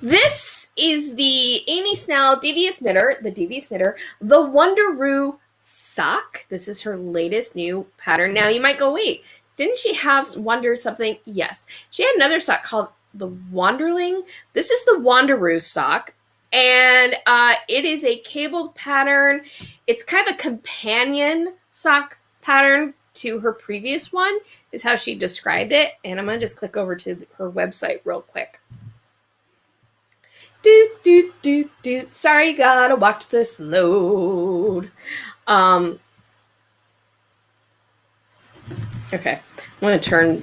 This is the Amy Snell Devious Knitter, the Wonderoo sock. This is her latest new pattern. Now you might go, wait, didn't she have Wonder something? Yes. She had another sock called the Wanderling. This is the Wonderoo sock. And it is a cabled pattern. It's kind of a companion sock pattern to her previous one, is how she described it. And I'm going to just click over to her website real quick. Sorry, gotta watch this load. Okay. I'm going to I'm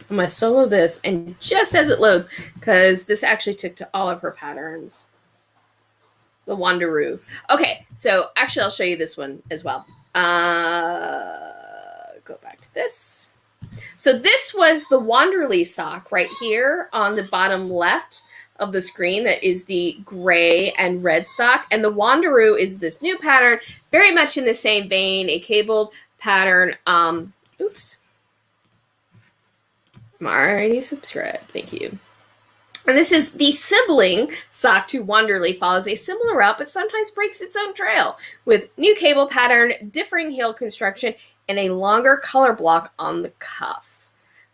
going to solo this, and just as it loads, because this actually took to all of her patterns. The Wanderoo. Okay, so actually I'll show you this one as well. Go back to this. So this was the Wanderly sock right here on the bottom left of the screen. That is the gray and red sock. And the Wanderoo is this new pattern, very much in the same vein, a cabled pattern. Oops. I'm already subscribed. Thank you. And this is the sibling sock to Wanderly, follows a similar route, but sometimes breaks its own trail with new cable pattern, differing heel construction, and a longer color block on the cuff.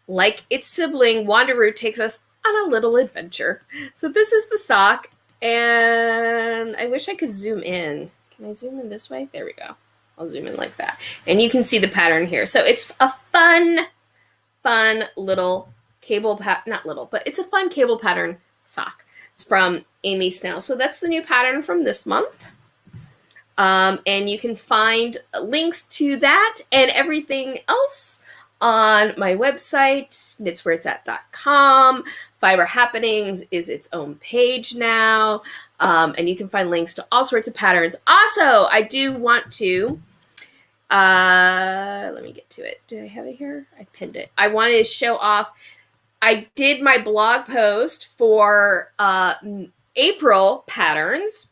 Like its sibling, Wanderoo takes us on a little adventure. So this is the sock, and I wish I could zoom in. Can I zoom in this way? There we go. I'll zoom in like that. And you can see the pattern here. So it's a fun little cable not little, but it's a fun cable pattern sock. It's from Amy Snell. So that's the new pattern from this month. And you can find links to that and everything else on my website, knitswhereitsat.com. Fiber Happenings is its own page now. And you can find links to all sorts of patterns. Also, I do want to, let me get to it. Did I have it here? I pinned it. I wanted to show off, I did my blog post for April patterns.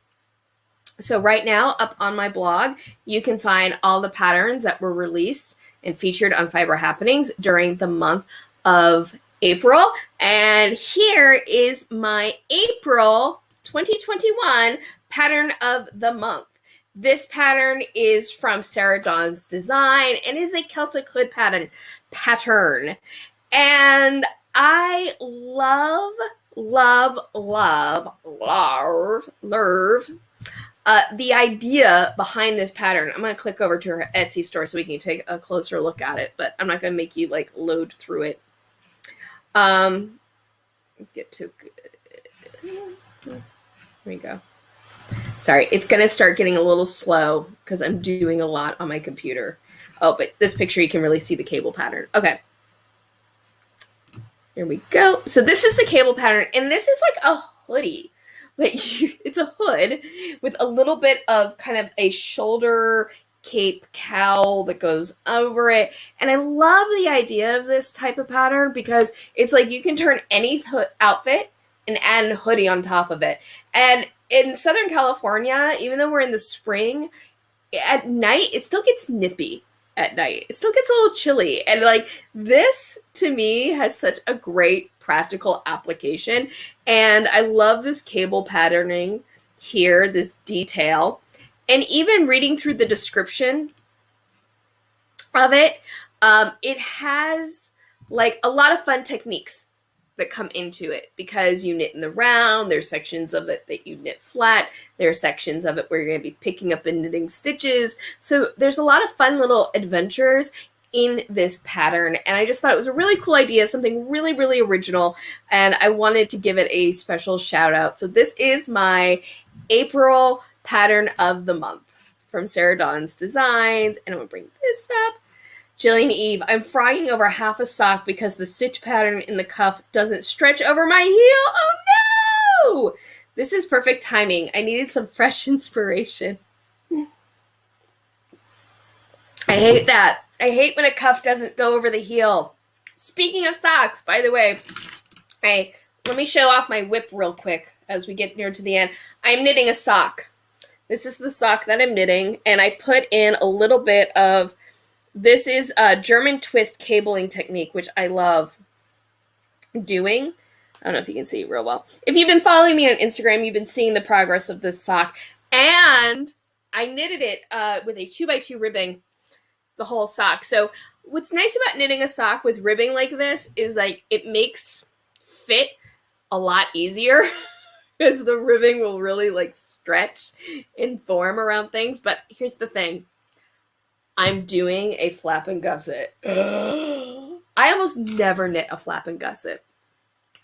So right now, up on my blog, you can find all the patterns that were released and featured on Fiber Happenings during the month of April. And here is my April 2021 pattern of the month. This pattern is from Sarah Dawn's Design and is a Celtic hood pattern. And I love the idea behind this pattern. I'm going to click over to her Etsy store so we can take a closer look at it, but I'm not going to make you like load through it. Get to, here we go. Sorry, it's going to start getting a little slow because I'm doing a lot on my computer. Oh, but this picture, you can really see the cable pattern. Okay. Here we go. So this is the cable pattern, and this is like a hoodie. It's a hood with a little bit of kind of a shoulder cape cowl that goes over it. And I love the idea of this type of pattern because it's like you can turn any outfit and add a hoodie on top of it. And in Southern California, even though we're in the spring, at night, it still gets nippy at night. It still gets a little chilly. And like this, to me, has such a great practical application. And I love this cable patterning here, this detail. And even reading through the description of it, it has like a lot of fun techniques that come into it because you knit in the round. There's sections of it that you knit flat. There are sections of it where you're going to be picking up and knitting stitches. So there's a lot of fun little adventures in this pattern. And I just thought it was a really cool idea, something really, really original. And I wanted to give it a special shout out. So this is my April pattern of the month from Sarah Dawn's Designs. And I'm going to bring this up. Jillian Eve, I'm frying over half a sock because the stitch pattern in the cuff doesn't stretch over my heel. Oh no! This is perfect timing. I needed some fresh inspiration. I hate that. I hate when a cuff doesn't go over the heel. Speaking of socks, by the way, let me show off my whip real quick as we get near to the end. I'm knitting a sock. This is the sock that I'm knitting, and I put in a little bit of, this is a German twist cabling technique, which I love doing. I don't know if you can see it real well. If you've been following me on Instagram, you've been seeing the progress of this sock. And I knitted it with a 2x2 ribbing, the whole sock. So what's nice about knitting a sock with ribbing like this is like it makes fit a lot easier because the ribbing will really like stretch and form around things. But here's the thing. I'm doing a flap and gusset. I almost never knit a flap and gusset.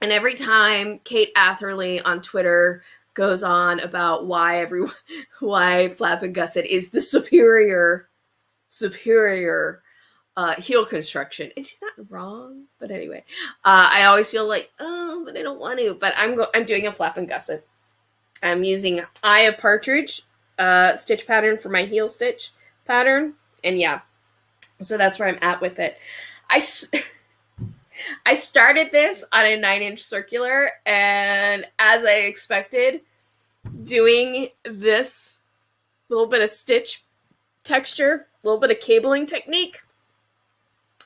And every time Kate Atherley on Twitter goes on about why flap and gusset is the superior heel construction, and she's not wrong, but anyway, I always feel like, oh, but I don't want to. But I'm doing a flap and gusset. I'm using Eye of Partridge stitch pattern for my heel stitch pattern. yeah, so that's where I'm at with it. I started this on a 9-inch circular, and as I expected, doing this little bit of stitch texture, a little bit of cabling technique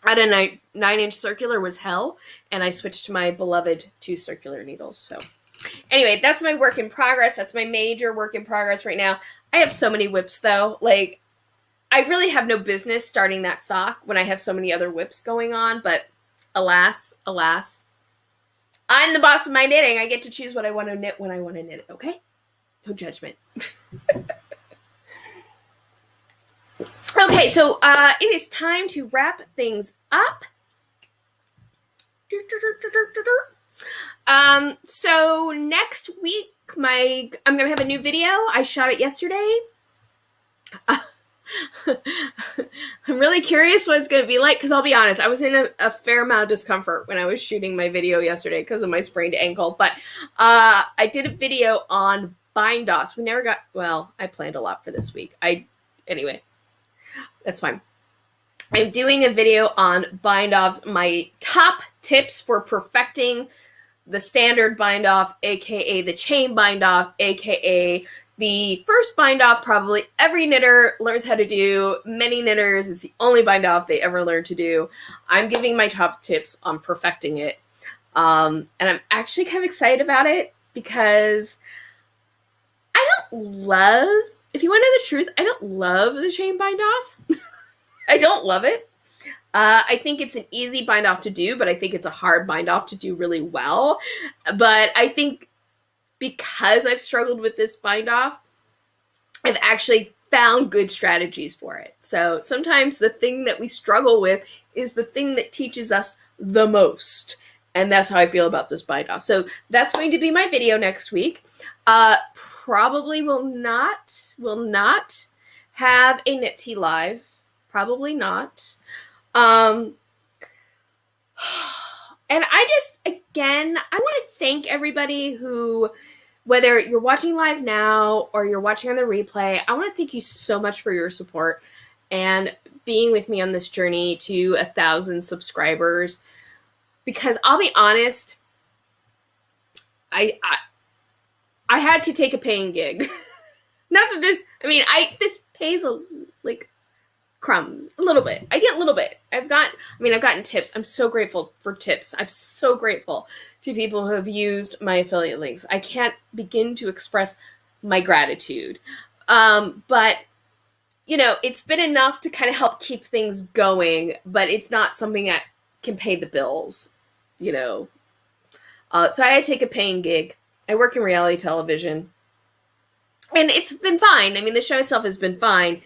at a 9-inch circular was hell, and I switched to my beloved 2 circular needles. So anyway, that's my work in progress. That's my major work in progress right now. I have so many whips, though. Like, I really have no business starting that sock when I have so many other whips going on, but alas, I'm the boss of my knitting. I get to choose what I want to knit when I want to knit it, okay? No judgment. Okay, so it is time to wrap things up. So next week, I'm going to have a new video. I shot it yesterday. I'm really curious what it's going to be like, because I'll be honest, I was in a fair amount of discomfort when I was shooting my video yesterday because of my sprained ankle. But I did a video on bind-offs. I planned a lot for this week. Anyway, that's fine. I'm doing a video on bind-offs, my top tips for perfecting the standard bind-off, aka the chain bind-off, aka the first bind-off probably every knitter learns how to do. Many knitters, it's the only bind-off they ever learn to do. I'm giving my top tips on perfecting it. And I'm actually kind of excited about it because if you want to know the truth, I don't love the chain bind-off. I don't love it. I think it's an easy bind-off to do, but I think it's a hard bind-off to do really well. But I think because I've struggled with this bind-off, I've actually found good strategies for it. So sometimes the thing that we struggle with is the thing that teaches us the most. And that's how I feel about this bind-off. So that's going to be my video next week. Probably will not have a Knit Tea Live. Probably not. And I want to thank everybody who, whether you're watching live now or you're watching on the replay, I want to thank you so much for your support and being with me on this journey to 1,000 subscribers. Because I'll be honest, I had to take a paying gig. Not that this pays crumbs a little bit. I get a little bit. I've gotten tips. I'm so grateful for tips. I'm so grateful to people who have used my affiliate links. I can't begin to express my gratitude. But it's been enough to kind of help keep things going, but it's not something that can pay the bills, So I had to take a paying gig. I work in reality television, and it's been fine. The show itself has been fine.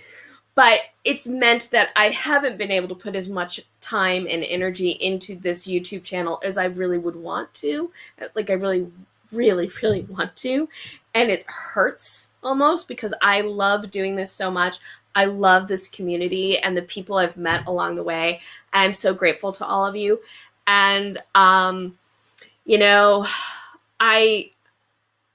But it's meant that I haven't been able to put as much time and energy into this YouTube channel as I really would want to. I really, really, really want to. And it hurts almost because I love doing this so much. I love this community and the people I've met along the way. And I'm so grateful to all of you. And,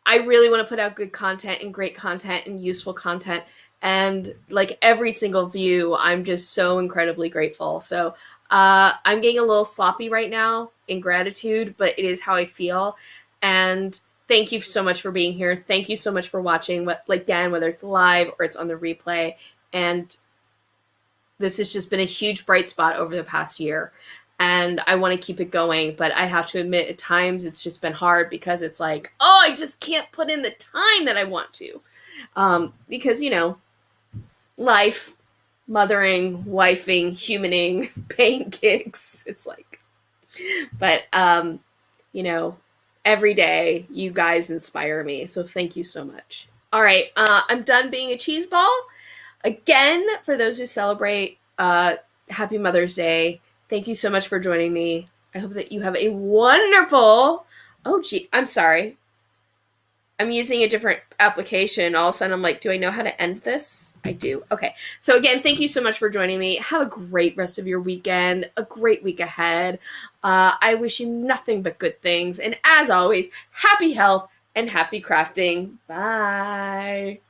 I really want to put out good content and great content and useful content. And every single view, I'm just so incredibly grateful. So I'm getting a little sloppy right now in gratitude, but it is how I feel. And thank you so much for being here. Thank you so much for watching, whether it's live or it's on the replay. And this has just been a huge bright spot over the past year. And I want to keep it going. But I have to admit, at times, it's just been hard because it's I just can't put in the time that I want to. Because, life, mothering, wifing, humaning, paying gigs. But every day you guys inspire me. So thank you so much. All right. I'm done being a cheese ball. Again, for those who celebrate, happy Mother's Day. Thank you so much for joining me. I hope that you have a wonderful, I'm sorry. I'm using a different application. All of a sudden, I'm do I know how to end this? I do. Okay. So again, thank you so much for joining me. Have a great rest of your weekend, a great week ahead. I wish you nothing but good things. And as always, happy health and happy crafting. Bye.